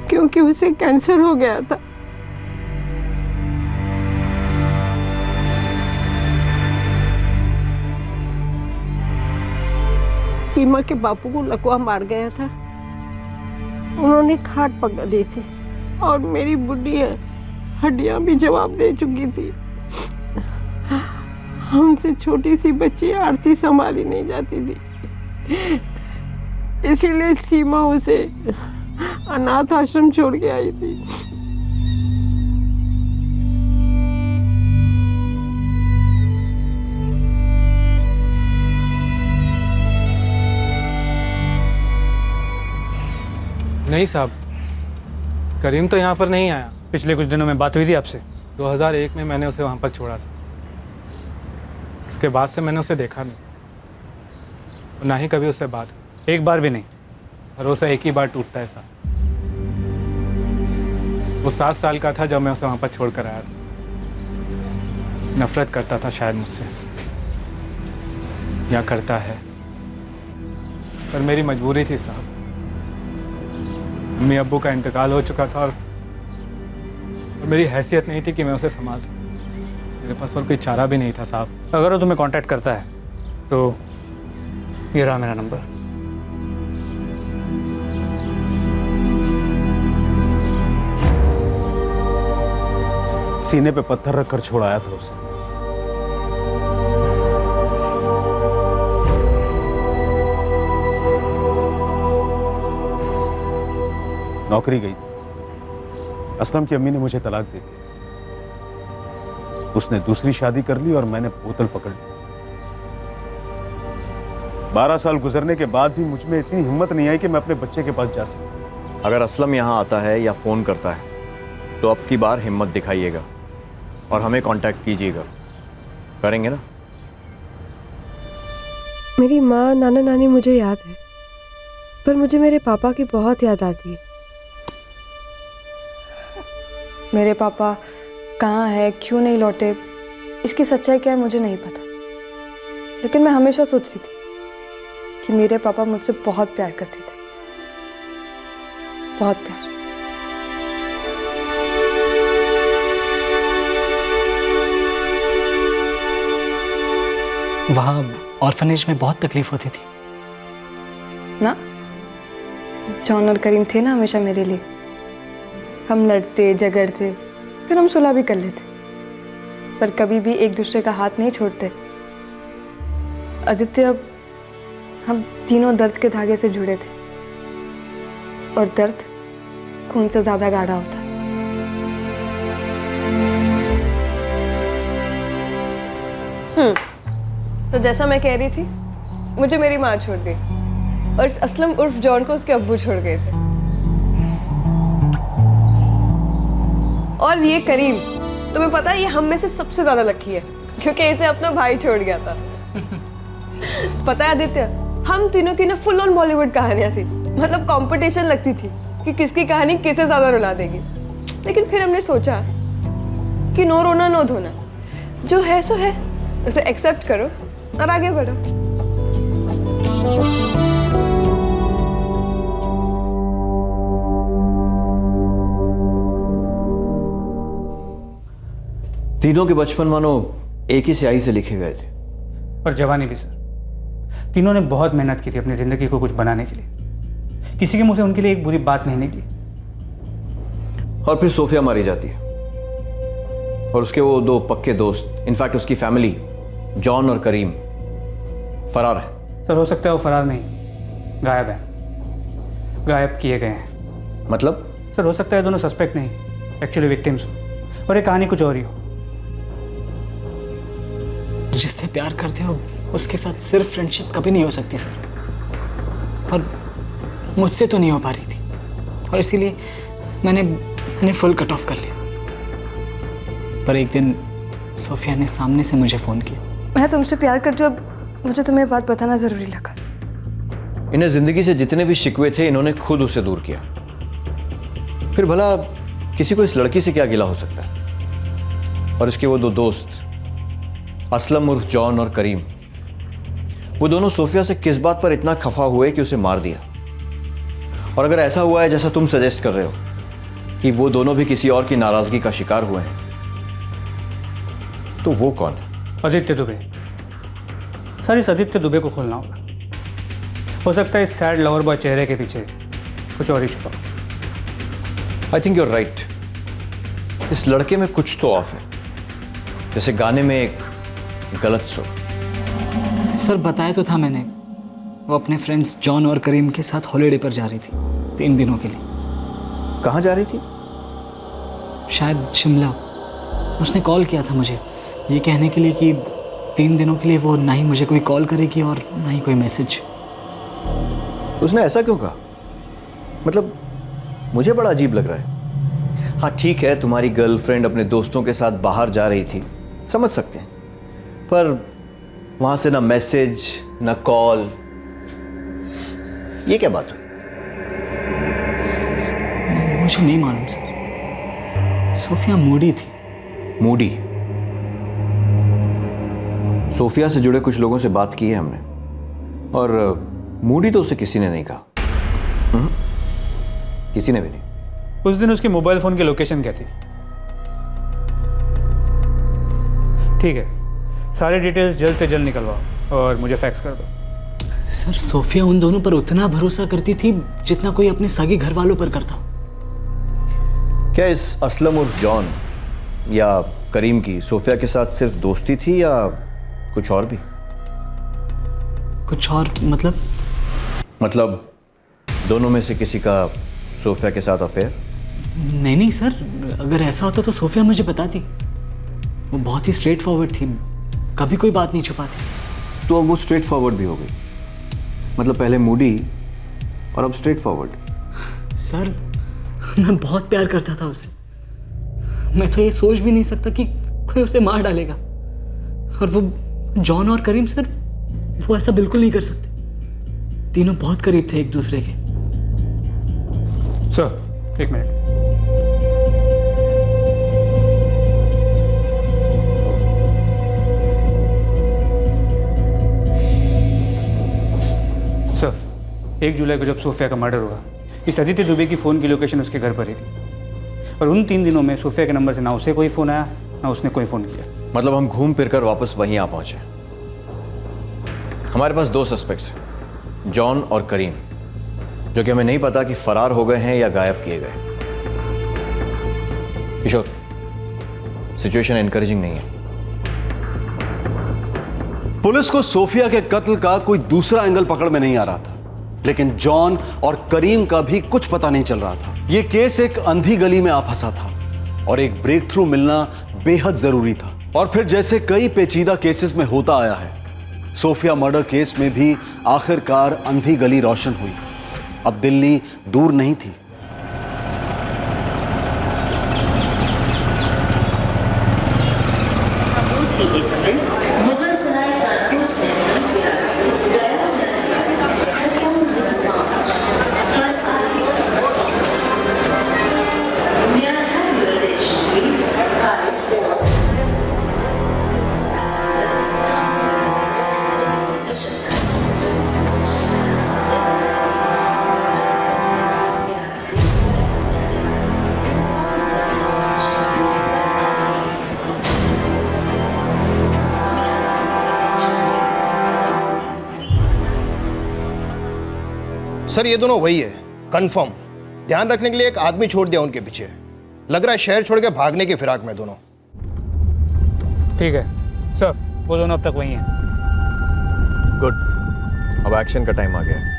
क्योंकि उसे कैंसर हो गया था। सीमा के बापू को लकवा मार गया था। उन्होंने खाट पकड़ ली थी और मेरी बुढ़ी हड्डियां भी जवाब दे चुकी थी। हमसे छोटी सी बच्ची आरती संभाली नहीं जाती थी, इसीलिए सीमा उसे अनाथ आश्रम छोड़ के आई थी।
नहीं साहब, करीम तो यहाँ पर नहीं आया।
पिछले कुछ दिनों में बात हुई थी आपसे?
2001 में मैंने उसे वहाँ पर छोड़ा था। उसके बाद से मैंने उसे देखा नहीं, ना ही कभी उससे बात।
एक बार भी नहीं?
भरोसा एक ही बार टूटता है साहब। वो 7 साल का था जब मैं उसे वहाँ पर छोड़ कर आया था। नफरत करता था शायद मुझसे, या करता है, पर मेरी मजबूरी थी साहब। मम्मी अब्बू का इंतकाल हो चुका था और मेरी हैसियत नहीं थी कि मैं उसे संभाल सकूं। मेरे पास और कोई चारा भी नहीं था साहब।
अगर वो तुम्हें कांटेक्ट करता है तो ये रहा मेरा नंबर।
सीने पे पत्थर रखकर छोड़ाया था उसे।
नौकरी गई थी। असलम की अम्मी ने मुझे तलाक दे दी। उसने दूसरी शादी कर ली और मैंने बोतल पकड़ ली। 12 साल गुजरने के बाद भी मुझ में इतनी हिम्मत नहीं आई कि मैं अपने बच्चे के पास जा सकूं।
अगर असलम यहाँ आता है या फ़ोन करता है तो अब की बार हिम्मत दिखाइएगा और हमें कांटेक्ट कीजिएगा। करेंगे ना?
मेरी माँ नाना नानी मुझे याद है, पर मुझे मेरे पापा की बहुत याद आती है। मेरे पापा कहाँ है, क्यों नहीं लौटे, इसकी सच्चाई क्या है मुझे नहीं पता, लेकिन मैं हमेशा सोचती थी कि मेरे पापा मुझसे बहुत प्यार करते थे, बहुत प्यार।
वहाँ ऑर्फनेज में बहुत तकलीफ होती थी
ना? जॉन और करीम थे ना हमेशा मेरे लिए। हम लड़ते झगड़ते, फिर हम सुलह भी कर लेते, पर कभी भी एक दूसरे का हाथ नहीं छोड़ते। आदित्य, अब हम तीनों दर्द के धागे से जुड़े थे, और दर्द खून से ज्यादा गाढ़ा होता। तो जैसा मैं कह रही थी, मुझे मेरी माँ छोड़ दी और इस असलम उर्फ जॉन को उसके अब्बू छोड़ गए थे। और ये करीम, तुम्हें पता है ये हम में से सबसे ज्यादा लकी है, क्योंकि इसे अपना भाई छोड़ गया था। पता है आदित्य, हम तीनों की ना फुल ऑन बॉलीवुड कहानियां थी। मतलब कंपटीशन लगती थी कि किसकी कहानी किसे ज्यादा रुला देगी। लेकिन फिर हमने सोचा कि नो रोना नो धोना, जो है सो है, उसे एक्सेप्ट करो और आगे बढ़ो।
तीनों के बचपन मानो एक ही स्याही से लिखे गए थे।
और जवानी भी सर। तीनों ने बहुत मेहनत की थी अपनी ज़िंदगी को कुछ बनाने के लिए। किसी के मुंह से उनके लिए एक बुरी बात नहीं निकली।
और फिर सोफिया मारी जाती है और उसके वो दो पक्के दोस्त, इनफैक्ट उसकी फैमिली, जॉन और करीम, फरार है।
सर हो सकता है वो फरार नहीं, गायब है, गायब किए गए हैं।
मतलब?
सर हो सकता है दोनों सस्पेक्ट नहीं, एक्चुअली विक्टिम्स हो, और ये कहानी कुछ और ही हो।
जिससे प्यार करते हो उसके साथ सिर्फ फ्रेंडशिप कभी नहीं हो सकती सर, और मुझसे तो नहीं हो पा रही थी, और इसीलिए मैंने फुल कट ऑफ कर लिया। पर एक दिन सोफिया ने सामने से मुझे फ़ोन किया।
मैं तुमसे प्यार करती हूँ, अब मुझे तुम्हें बात बताना ज़रूरी लगा।
इन्हें जिंदगी से जितने भी शिकवे थे इन्होंने खुद उसे दूर किया। फिर भला किसी को इस लड़की से क्या गिला हो सकता है? और इसके वो दो दोस्त, असलम उर्फ जॉन और करीम, वो दोनों सोफिया से किस बात पर इतना खफा हुए कि उसे मार दिया? और अगर ऐसा हुआ है जैसा तुम सजेस्ट कर रहे हो कि वो दोनों भी किसी और की नाराजगी का शिकार हुए हैं, तो वो कौन है?
आदित्य दुबे। सर इस आदित्य दुबे को खोलना होगा। हो सकता है इस सैड लवर बॉय चेहरे के पीछे कुछ और ही छुपा।
I think you are right. इस लड़के में कुछ तो ऑफ है, जैसे गाने में एक गलत सुर।
सर बताया तो था मैंने, वो अपने फ्रेंड्स जॉन और करीम के साथ हॉलीडे पर जा रही थी 3 दिनों के लिए।
कहाँ जा रही थी?
शायद शिमला। उसने कॉल किया था मुझे ये कहने के लिए कि 3 दिनों के लिए वो ना ही मुझे कोई कॉल करेगी और ना ही कोई मैसेज।
उसने ऐसा क्यों कहा? मतलब मुझे बड़ा अजीब लग रहा है। हाँ ठीक है, तुम्हारी गर्लफ्रेंड अपने दोस्तों के साथ बाहर जा रही थी, समझ सकते हैं, पर वहाँ से ना मैसेज ना कॉल, ये क्या बात हुई?
मुझे नहीं मालूम सर। सोफिया मूडी थी।
मूडी? सोफिया से जुड़े कुछ लोगों से बात की है हमने, और मूडी तो उसे किसी ने नहीं कहा। किसी ने भी नहीं।
उस दिन उसके मोबाइल फोन की लोकेशन क्या थी? ठीक है, सारे डिटेल्स जल्द से जल्द निकलवाओ और मुझे फैक्स कर दो।
सर सोफिया उन दोनों पर उतना भरोसा करती थी जितना कोई अपने सगे घर वालों पर करता।
क्या इस असलम उर्फ जॉन या करीम की सोफिया के साथ सिर्फ दोस्ती थी या कुछ और भी?
कुछ और मतलब?
मतलब दोनों में से किसी का सोफिया के साथ अफेयर?
नहीं नहीं सर, अगर ऐसा होता तो सोफिया मुझे बताती। वो बहुत ही स्ट्रेट फॉरवर्ड थी, कभी कोई बात नहीं छुपाती।
तो अब वो स्ट्रेट फॉरवर्ड भी हो गई, मतलब पहले मूडी और अब स्ट्रेट फॉरवर्ड।
सर मैं बहुत प्यार करता था उससे, मैं तो ये सोच भी नहीं सकता कि कोई उसे मार डालेगा। और वो जॉन और करीम सर, वो ऐसा बिल्कुल नहीं कर सकते। तीनों बहुत करीब थे एक दूसरे के।
सर एक मिनट। सर 1 जुलाई को जब सोफिया का मर्डर हुआ, इस अदिति दुबे की फ़ोन की लोकेशन उसके घर पर ही थी। और उन 3 दिनों में सोफिया के नंबर से ना उसे कोई फ़ोन आया, ना उसने कोई फ़ोन किया।
मतलब हम घूम फिर कर वापस वहीं आ पहुंचे। हमारे पास 2 सस्पेक्ट्स हैं, जॉन और करीम, जो कि हमें नहीं पता कि फरार हो गए हैं या गायब किए गए। किशोर, सिचुएशन एनकरेजिंग नहीं है।
पुलिस को सोफिया के कत्ल का कोई दूसरा एंगल पकड़ में नहीं आ रहा था, लेकिन जॉन और करीम का भी कुछ पता नहीं चल रहा था। यह केस एक अंधी गली में आ फंसा था और एक ब्रेक थ्रू मिलना बेहद जरूरी था। और फिर जैसे कई पेचीदा केसेस में होता आया है, सोफिया मर्डर केस में भी आखिरकार अंधी गली रोशन हुई। अब दिल्ली दूर नहीं थी।
सर ये दोनों वही है, कंफर्म। ध्यान रखने के लिए एक आदमी छोड़ दिया उनके पीछे। लग रहा है शहर छोड़ के भागने की फिराक में दोनों।
ठीक है सर, वो दोनों अब तक वही हैं।
गुड, अब एक्शन का टाइम आ गया है।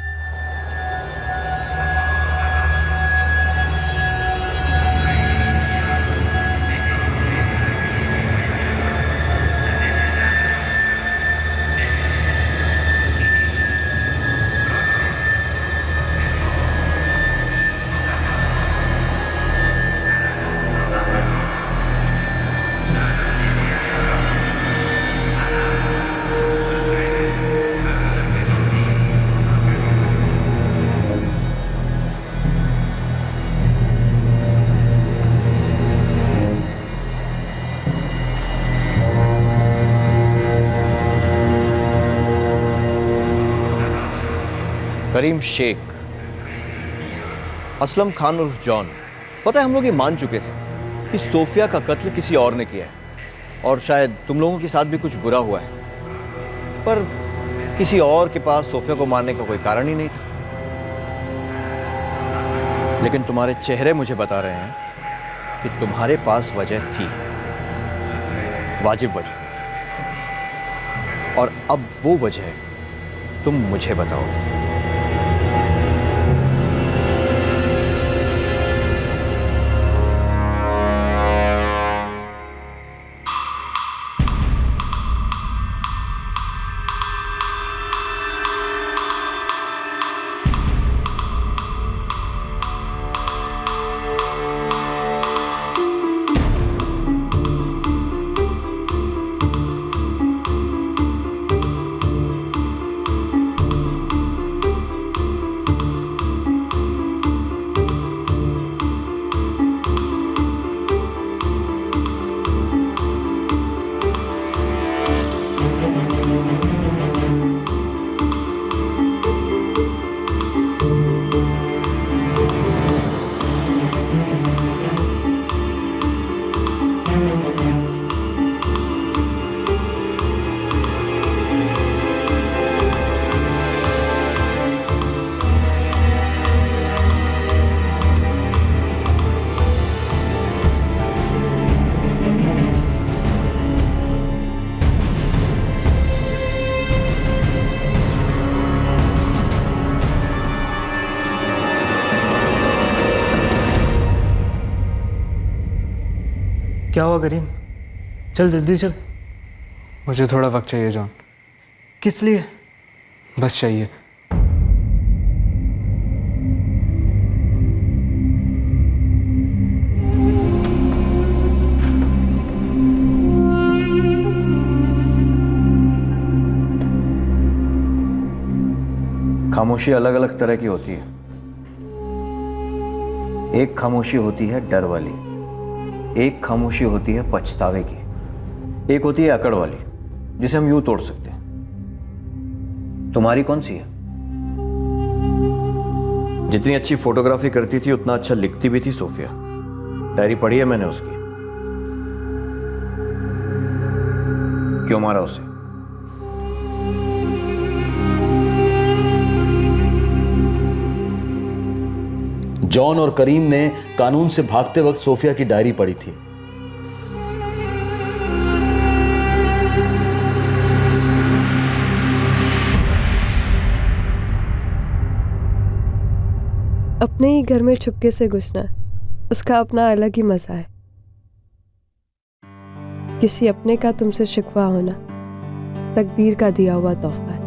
करीम शेख, असलम खान उर्फ जॉन। पता है हम लोग ये मान चुके थे कि सोफिया का कत्ल किसी और ने किया है और शायद तुम लोगों के साथ भी कुछ बुरा हुआ है, पर किसी और के पास सोफिया को मारने का कोई कारण ही नहीं था। लेकिन तुम्हारे चेहरे मुझे बता रहे हैं कि तुम्हारे पास वजह थी, वाजिब वजह। और अब वो वजह तुम मुझे बताओ।
क्या हुआ करीम? चल जल्दी चल।
मुझे थोड़ा वक्त चाहिए जॉन।
किस लिए?
बस चाहिए।
खामोशी अलग अलग तरह की होती है। एक खामोशी होती है डर वाली, एक खामोशी होती है पछतावे की, एक होती है अकड़ वाली जिसे हम यूं तोड़ सकते हैं। तुम्हारी कौन सी है? जितनी अच्छी फोटोग्राफी करती थी उतना अच्छा लिखती भी थी सोफिया। डायरी पढ़ी है मैंने उसकी। क्यों मारा उसे?
जॉन और करीम ने कानून से भागते वक्त सोफिया की डायरी पढ़ी थी।
अपने ही घर में छुपके से घुसना, उसका अपना अलग ही मजा है। किसी अपने का तुमसे शिकवा होना तकदीर का दिया हुआ तोहफा है।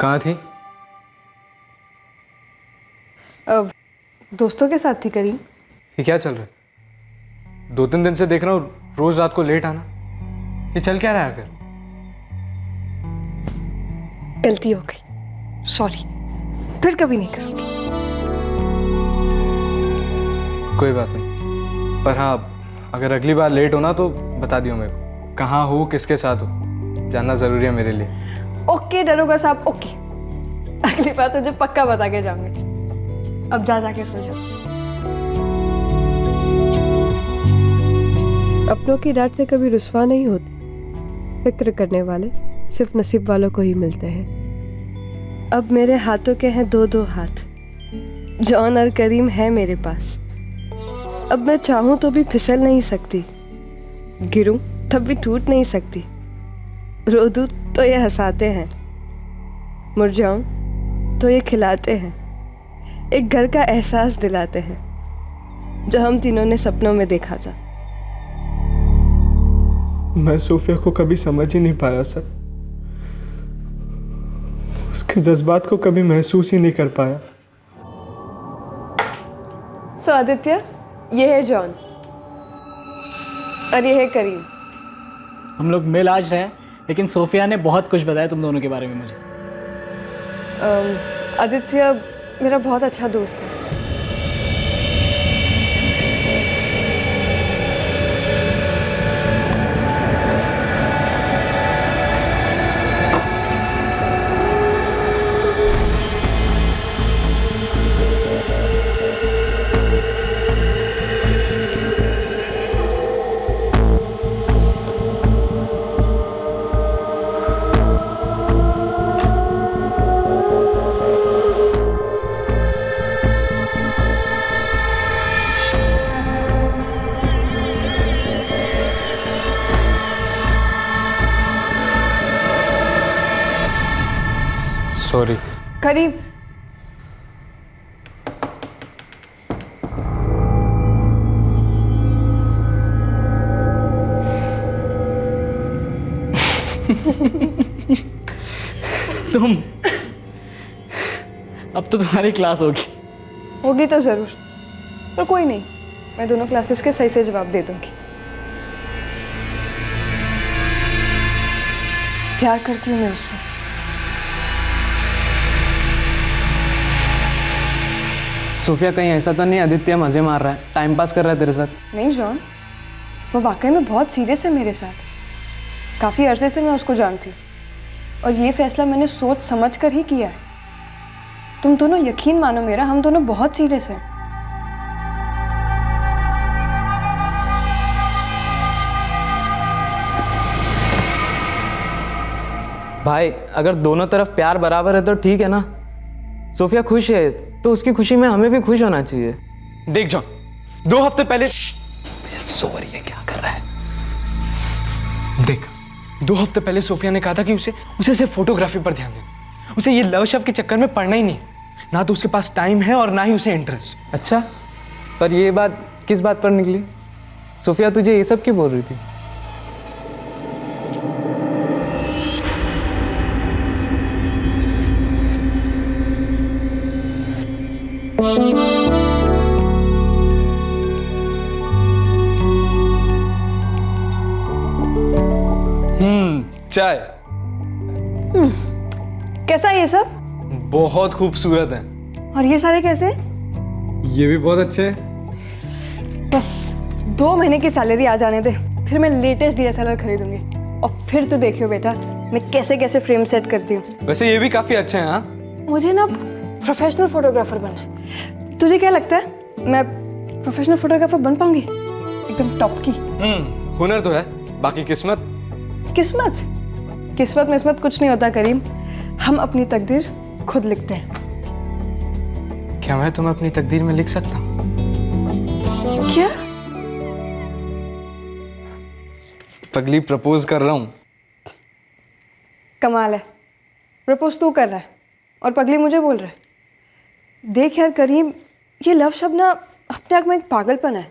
कहाँ थी?
दोस्तों के साथ थी करीम।
ये क्या चल रहा है? 2-3 दिन से देख रहा हूँ रोज रात को लेट आना। ये चल क्या रहा है आखिर?
गलती हो गई, सॉरी, फिर कभी नहीं करूँगी।
कोई बात नहीं, पर हाँ अगर अगली बार लेट होना तो बता दियो मेरे को। कहाँ हो, किसके साथ हो, जानना ज़रूरी है मेरे लिए।
ओके दरोगा साहब, ओके। अगली बार तुझे पक्का बता के जाऊंगी। अब जाके सो जा। अपनों की डांट से कभी रुस्वा नहीं होती। फिक्र करने वाले सिर्फ नसीब वालों को ही मिलते हैं। अब मेरे हाथों के हैं 2-2 हाथ। जॉन और करीम है मेरे पास। अब मैं चाहूं तो भी फिसल नहीं सकती, गिरूं तब भी टूट नहीं सकती। रो दूं तो ये हंसाते हैं, मुरझाऊं तो ये खिलाते हैं। एक घर का एहसास दिलाते हैं जो हम तीनों ने सपनों में देखा था।
मैं सोफिया को कभी समझ ही नहीं पाया सर। उसके जज्बात को कभी महसूस ही नहीं कर पाया।
सो आदित्य, ये है जॉन और ये है करीम।
हम लोग मिल आज रहे हैं, लेकिन सोफिया ने बहुत कुछ बताया तुम दोनों के बारे में मुझे।
आदित्य मेरा बहुत अच्छा दोस्त है।
सॉरी
करीम।
तुम अब तो तुम्हारी क्लास
होगी तो जरूर, पर कोई नहीं, मैं दोनों क्लासेस के सही से जवाब दे दूंगी। प्यार करती हूँ मैं उससे।
सोफिया कहीं ऐसा तो नहीं आदित्य मजे मार रहा है, टाइम पास कर रहा है तेरे साथ?
नहीं जॉन, वो वाकई में बहुत सीरियस है मेरे साथ। काफ़ी अरसे से मैं उसको जानती हूँ। और ये फैसला मैंने सोच समझ कर ही किया है। तुम दोनों यकीन मानो मेरा, हम दोनों बहुत सीरियस हैं।
भाई अगर दोनों तरफ प्यार बराबर है तो ठीक है ना। सोफिया खुश है तो उसकी खुशी में हमें भी खुश होना चाहिए। देख जॉन, 2 हफ्ते पहले सो रही है, क्या कर रहा है? देख, 2 हफ्ते पहले सोफिया ने कहा था कि उसे सिर्फ फोटोग्राफी पर ध्यान देना। उसे ये लव शव के चक्कर में पड़ना ही नहीं, ना तो उसके पास टाइम है और ना ही उसे इंटरेस्ट। अच्छा, पर ये बात किस बात पर निकली? सोफिया तुझे ये सब क्यों बोल रही थी? चाय।
कैसा है ये सब?
बहुत खूबसूरत है।
और ये सारे कैसे?
ये भी बहुत अच्छे हैं।
बस 2 महीने की सैलरी आ जाने दे, फिर मैं लेटेस्ट DSLR खरीदूंगी और फिर तो देखियो बेटा मैं कैसे कैसे फ्रेम सेट करती हूँ।
वैसे ये भी काफी अच्छे हैं। हाँ,
मुझे ना प्रोफेशनल फोटोग्राफर बनना है। तुझे क्या लगता है मैं प्रोफेशनल फोटोग्राफर बन पाऊंगी? एकदम टॉप की।
हुनर तो है, बाकी किस्मत।
किस्मत किस्मत मिस्मत कुछ नहीं होता करीम, हम अपनी तकदीर खुद लिखते हैं।
क्या मैं तुम्हें अपनी तकदीर में लिख सकता हूँ?
क्या?
पगली, प्रपोज कर रहा हूँ।
कमाल है, प्रपोज तू कर रहा है और पगली मुझे बोल रहा है। देख यार करीम, ये लव शब्द ना अपने आप में एक पागलपन है।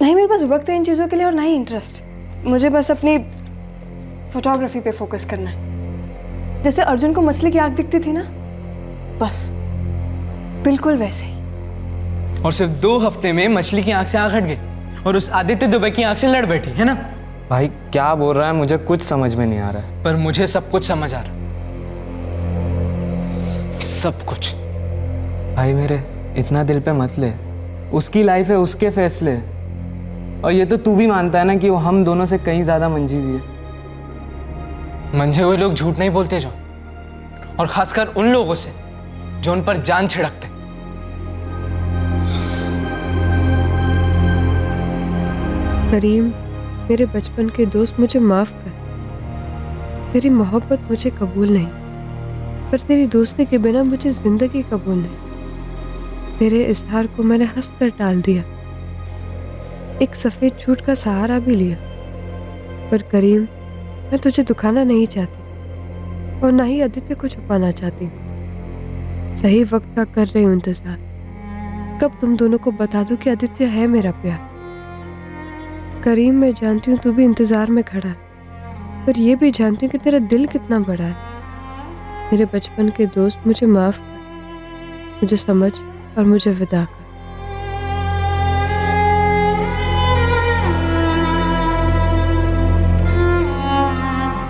नहीं मेरे पास वक्त है इन चीज़ों के लिए और ना ही इंटरेस्ट। मुझे बस अपनी फोटोग्राफी पे फोकस करना है। जैसे अर्जुन को मछली की आंख दिखती थी ना, बस बिल्कुल वैसे ही।
और सिर्फ 2 हफ्ते में मछली की आंख से आंख हट गई और उस आदित्य दुबे की आंख से लड़ बैठी, है ना? भाई क्या बोल रहा है, मुझे कुछ समझ में नहीं आ रहा है। पर मुझे सब कुछ समझ आ रहा है, सब कुछ। भाई मेरे, इतना दिल पे मत ले। उसकी लाइफ है, उसके फैसले। और ये तो तू भी मानता है ना कि वो हम दोनों से कहीं ज्यादा मंजी हुई है। मंजे हुए लोग झूठ नहीं बोलते जो, और खासकर उन लोगों से जो उन पर जान छिड़कते।
करीम, मेरे बचपन के दोस्त, मुझे माफ कर। तेरी मोहब्बत मुझे कबूल नहीं, पर तेरी दोस्ती के बिना मुझे जिंदगी कबूल नहीं। तेरे इजहार को मैंने हंसकर टाल दिया, एक सफेद झूठ का सहारा भी लिया। पर करीम, मैं तुझे दुखाना नहीं चाहती और ना ही आदित्य को छुपाना चाहती हूँ। सही वक्त का कर रही हूँ इंतजार, कब तुम दोनों को बता दूं कि आदित्य है मेरा प्यार। करीम, मैं जानती हूँ तू भी इंतजार में खड़ा है, पर यह भी जानती हूँ कि तेरा दिल कितना बड़ा है। मेरे बचपन के दोस्त, मुझे माफ कर, मुझे समझ और मुझे विदा कर।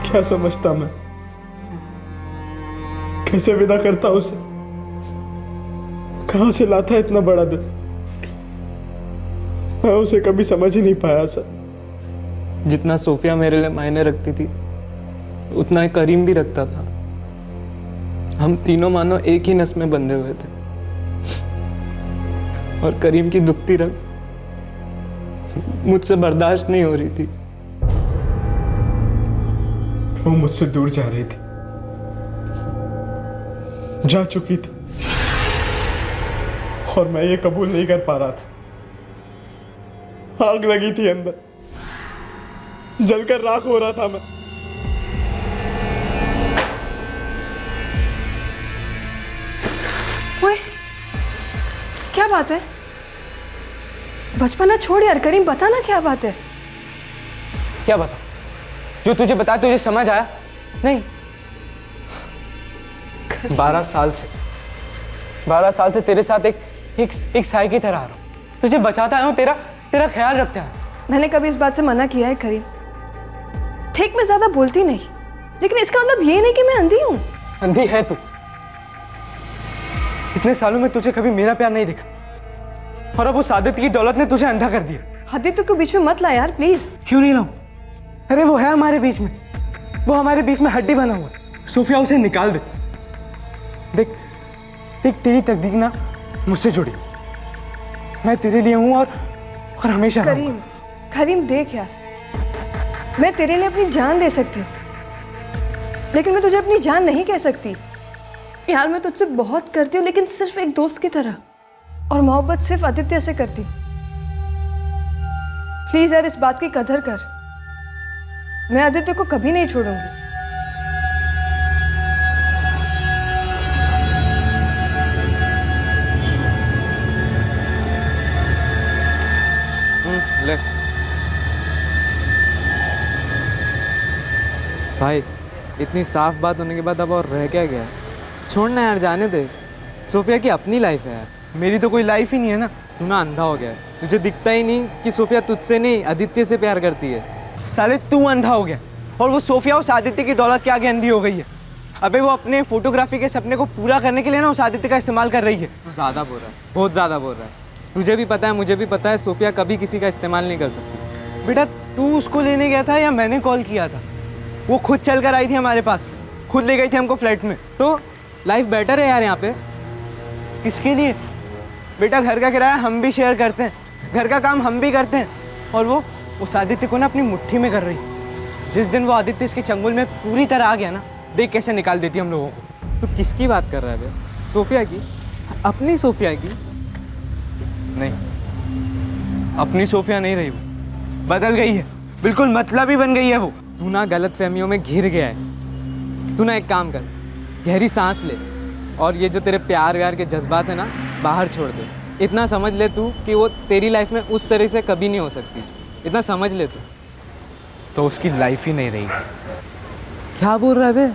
क्या समझता मैं, कैसे विदा करता उसे, कहां से लाता है इतना बड़ा दिल। मैं उसे कभी समझ ही नहीं पाया सर।
जितना सोफिया मेरे लिए मायने रखती थी उतना ही करीम भी रखता था। हम तीनों मानो एक ही नस में बंधे हुए थे, और करीम की दुखती रग मुझसे बर्दाश्त नहीं हो रही थी।
वो मुझसे दूर जा रही थी, जा चुकी थी, और मैं ये कबूल नहीं कर पा रहा था। आग लगी थी अंदर, जलकर राख हो रहा था मैं।
ओए, क्या बात है? बचपना छोड़ यार करीम, बता ना क्या बात है।
क्या बता? जो तुझे बताया तुझे समझ आया नहीं? 12 साल से तेरे साथ एक साई की तरह आ रहा हूं। तुझे बचाता आया हूं, तेरा ख्याल रखता है।
मैंने कभी इस बात से मना किया है करीम? ठीक, मैं ज्यादा बोलती नहीं, लेकिन इसका मतलब ये नहीं कि मैं अंधी हूं।
अंधी है तू। इतने सालों में तुझे कभी मेरा प्यार नहीं दिखा, और अब उस आदित्य की दौलत ने तुझे अंधा कर दिया।
आदित्य को बीच में मत ला यार प्लीज।
क्यों नहीं लाऊं? अरे वो है हमारे बीच में, वो हमारे बीच में हड्डी बना हुआ है। सोफिया उसे निकाल दे। देख देख, तेरी तकदीर ना मुझसे जुड़ी। मैं तेरे लिए हूं और हमेशा रहूंगा।
करीम, करीम देख यार, मैं तेरे लिए अपनी जान दे सकती हूँ, लेकिन मैं तुझे अपनी जान नहीं कह सकती। यार मैं तुझसे बहुत करती हूँ, लेकिन सिर्फ एक दोस्त की तरह, और मोहब्बत सिर्फ आदित्य से करती हूँ। प्लीज यार इस बात की कदर कर, मैं आदित्य को कभी नहीं छोड़ूंगी।
ले भाई, इतनी साफ बात होने के बाद अब और रह क्या गया? छोड़ना यार, जाने दे। सोफिया की अपनी लाइफ है यार, मेरी तो कोई लाइफ ही नहीं है ना। तू ना अंधा हो गया है, तुझे दिखता ही नहीं कि सोफिया तुझसे नहीं आदित्य से प्यार करती है। साले तू अंधा हो गया और वो सोफिया उस आदित्य की दौलत के आगे अंधी हो गई है। अबे वो अपने फोटोग्राफी के सपने को पूरा करने के लिए ना उस आदित्य का इस्तेमाल कर रही है। तू ज़्यादा बोल रहा है, बहुत ज़्यादा बोल रहा है। तुझे भी पता है, मुझे भी पता है, सोफिया कभी किसी का इस्तेमाल नहीं कर सकती। बेटा तू उसको लेने गया था या मैंने कॉल किया था? वो खुद चल कर आई थी हमारे पास, खुद ले गई थी हमको फ्लैट में। तो लाइफ बेटर है यार यहाँ पे। किसके लिए? बेटा घर का किराया हम भी शेयर करते हैं, घर का काम हम भी करते हैं, और वो उस आदित्य को ना अपनी मुट्ठी में कर रही। जिस दिन वो आदित्य इसके चंगुल में पूरी तरह आ गया ना, देख कैसे निकाल देती हम लोगों को। तो किसकी बात कर रहा है बे? सोफिया की? अपनी सोफिया की? नहीं, अपनी सोफिया नहीं रही, वो बदल गई है, बिल्कुल मतलबी बन गई है वो। तू ना गलत फहमियों में घिर गया है। तू ना एक काम कर, गहरी सांस ले और ये जो तेरे प्यार व्यार के जज्बात है ना, बाहर छोड़ दे। इतना समझ ले तू कि वो तेरी लाइफ में उस तरह से कभी नहीं हो सकती। इतना समझ ले तू। तो उसकी लाइफ ही नहीं रही। क्या बोल रहा है बे?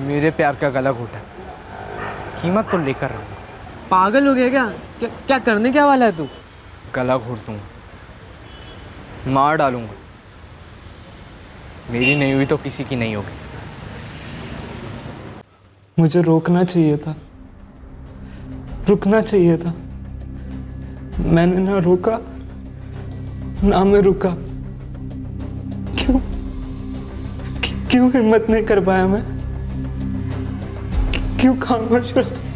मेरे प्यार का गला घोटा, कीमत तो लेकर रहूँगा। पागल हो गया क्या? क्या करने क्या वाला है तू? गला घोट दूँगा, मार डालूंगा। मेरी नहीं हुई तो किसी की नहीं होगी। मुझे रोकना चाहिए था, रुकना चाहिए था। मैंने ना रोका ना मैं रुका। क्यों हिम्मत नहीं कर पाया मैं? क्यों खामोश रहा?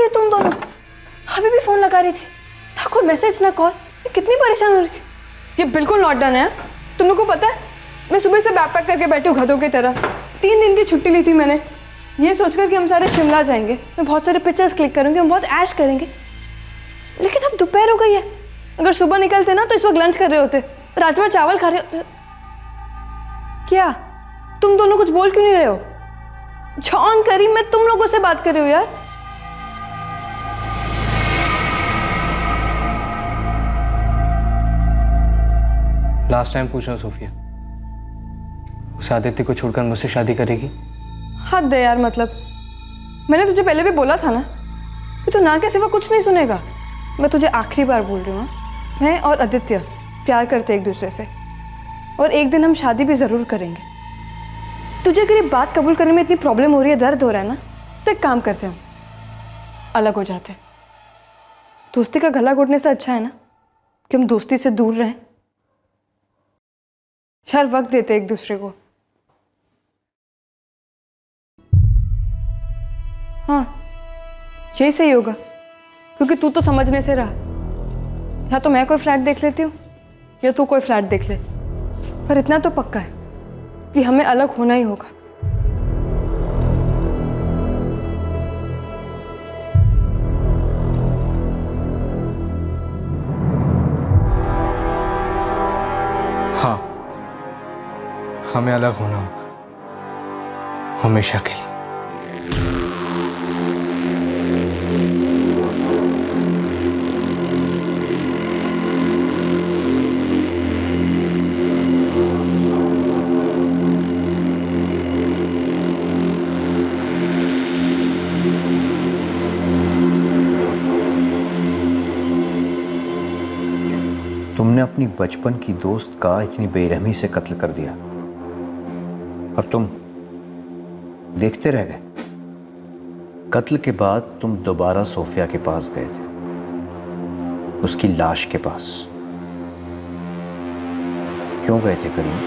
तुम दोनों अभी भी फोन लगा रही थी, ना कोई मैसेज ना कॉल। कितनी परेशान हो रही थी। ये बिल्कुल नॉट डन है। तुम लोग को पता है, मैं सुबह से बैग पैक करके बैठी हूँ गधों की तरह। 3 दिन की छुट्टी ली थी मैंने, ये सोचकर कि हम सारे शिमला जाएंगे, मैं बहुत सारे पिक्चर्स क्लिक करूंगी, हम बहुत ऐश करेंगे। लेकिन अब दोपहर हो गई है। अगर सुबह निकलते ना तो इस वक्त लंच कर रहे होते, राजमा चावल खा रहे होते। क्या तुम दोनों कुछ बोल क्यों नहीं रहे हो? जॉन, करीम, मैं तुम लोगों से बात कर रही हूँ यार।
लास्ट टाइम पूछो सोफिया, उस आदित्य को छोड़कर मुझसे शादी करेगी?
हद है यार, मतलब मैंने तुझे पहले भी बोला था ना कि तू ना के सिवा कुछ नहीं सुनेगा। मैं तुझे आखिरी बार बोल रही हूँ, मैं और आदित्य प्यार करते एक दूसरे से, और एक दिन हम शादी भी ज़रूर करेंगे। तुझे अगर ये बात कबूल करने में इतनी प्रॉब्लम हो रही है, दर्द हो रहा है ना, तो एक काम करते हैं, हम अलग हो जाते हैं। दोस्ती का गला घोटने से अच्छा है ना कि हम दोस्ती से दूर रहें। यार वक्त देते एक दूसरे को। हाँ यही सही होगा, क्योंकि तू तो समझने से रहा। या तो मैं कोई फ्लैट देख लेती हूँ या तू कोई फ्लैट देख ले, पर इतना तो पक्का है कि हमें अलग होना ही होगा।
हाँ, हमें अलग होना होगा, हमेशा के लिए।
तुमने अपनी बचपन की दोस्त का इतनी बेरहमी से कत्ल कर दिया और तुम देखते रह गए। कत्ल के बाद तुम दोबारा सोफिया के पास गए थे, उसकी लाश के पास। क्यों गए थे करीम?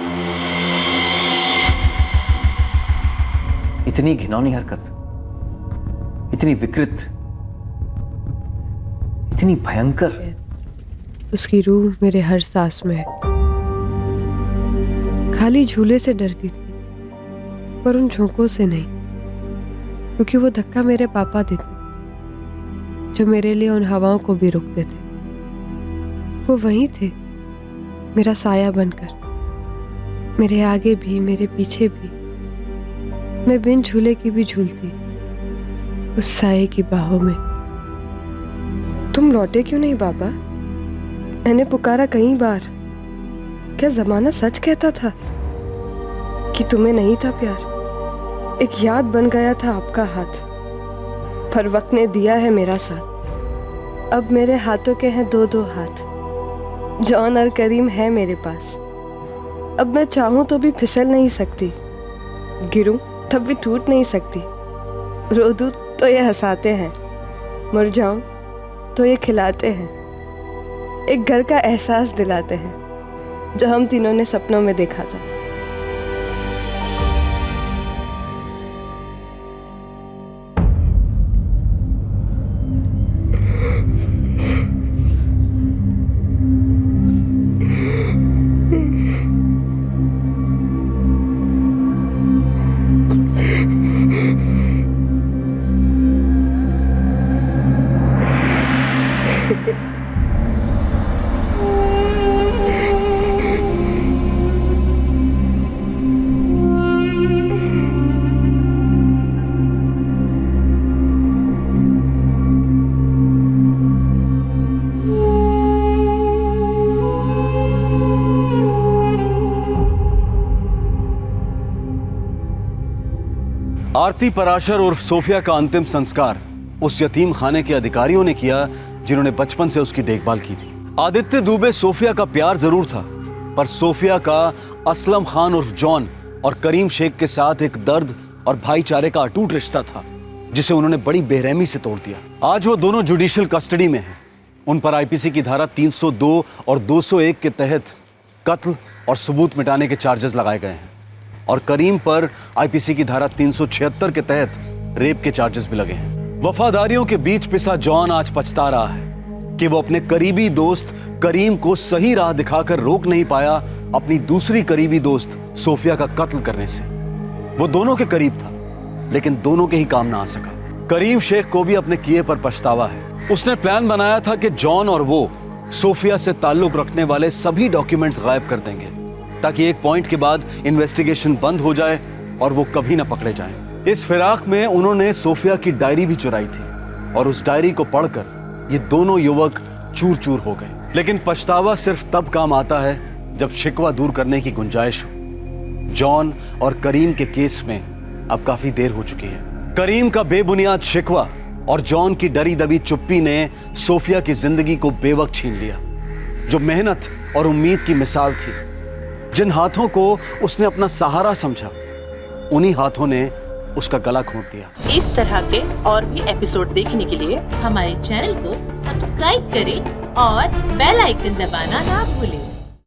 इतनी घिनौनी हरकत, इतनी विकृत, इतनी भयंकर।
उसकी रूह मेरे हर सांस में है। खाली झूले से डरती थी, पर उन झोंकों से नहीं, क्योंकि वो धक्का मेरे पापा देते थे, जो मेरे लिए उन हवाओं को भी रोकते थे। वो वहीं थे, मेरा साया बनकर, मेरे आगे भी मेरे पीछे भी। मैं बिन झूले की भी झूलती उस साये की बाहों में। तुम लौटे क्यों नहीं बाबा? मैंने पुकारा कई बार। क्या जमाना सच कहता था कि तुम्हें नहीं था प्यार? एक याद बन गया था आपका हाथ, पर वक्त ने दिया है मेरा साथ। अब मेरे हाथों के हैं 2-2 हाथ। जॉन और करीम है मेरे पास। अब मैं चाहूं तो भी फिसल नहीं सकती, गिरूं तब भी टूट नहीं सकती। रो दूं तो ये हंसाते हैं, मुरझाऊं तो ये खिलाते हैं। एक घर का एहसास दिलाते हैं, जो हम तीनों ने सपनों में देखा था।
आरती पराशर उर्फ सोफिया का अंतिम संस्कार उस यतीम खाने के अधिकारियों ने किया जिन्होंने बचपन से उसकी देखभाल की थी। आदित्य दुबे सोफिया का प्यार जरूर था, पर सोफिया का असलम खान उर्फ जॉन और करीम शेख के साथ एक दर्द और भाईचारे का अटूट रिश्ता था, जिसे उन्होंने बड़ी बेरहमी से तोड़ दिया। आज वो दोनों जुडिशियल कस्टडी में हैं। उन पर आईपीसी की धारा 302 और 201 के तहत कत्ल और सबूत मिटाने के चार्जेस लगाए गए हैं, और करीम पर आईपीसी की धारा 376 के तहत रेप के चार्जेस भी लगे हैं। वफादारियों के बीच पिसा जॉन आज पछता रहा है कि वो अपने करीबी दोस्त करीम को सही राह दिखाकर रोक नहीं पाया अपनी दूसरी करीबी दोस्त सोफिया का कत्ल करने से। वो दोनों के करीब था, लेकिन दोनों के ही काम ना आ सका। करीम शेख को भी अपने किए पर पछतावा है। उसने प्लान बनाया था कि जॉन और वो सोफिया से ताल्लुक रखने वाले सभी डॉक्यूमेंट्स गायब कर देंगे, ताकि एक पॉइंट के बाद इन्वेस्टिगेशन बंद हो जाए और वो कभी ना पकड़े जाएं। इस फिराक में उन्होंने सोफिया की डायरी भी चुराई थी, और उस डायरी को पढ़कर ये दोनों युवक चूर चूर हो गए। लेकिन पछतावा सिर्फ तब काम आता है जब शिकवा दूर करने की गुंजाइश हो। जॉन और करीम के केस में अब काफी देर हो चुकी है। करीम का बेबुनियाद शिकवा और जॉन की डरी दबी चुप्पी ने सोफिया की जिंदगी को बेवक्त छीन लिया। जो मेहनत और उम्मीद की मिसाल थी, जिन हाथों को उसने अपना सहारा समझा, उन्हीं हाथों ने उसका गला घोंट दिया।
इस तरह के और भी एपिसोड देखने के लिए हमारे चैनल को सब्सक्राइब करें और बेल आइकन दबाना ना भूलें।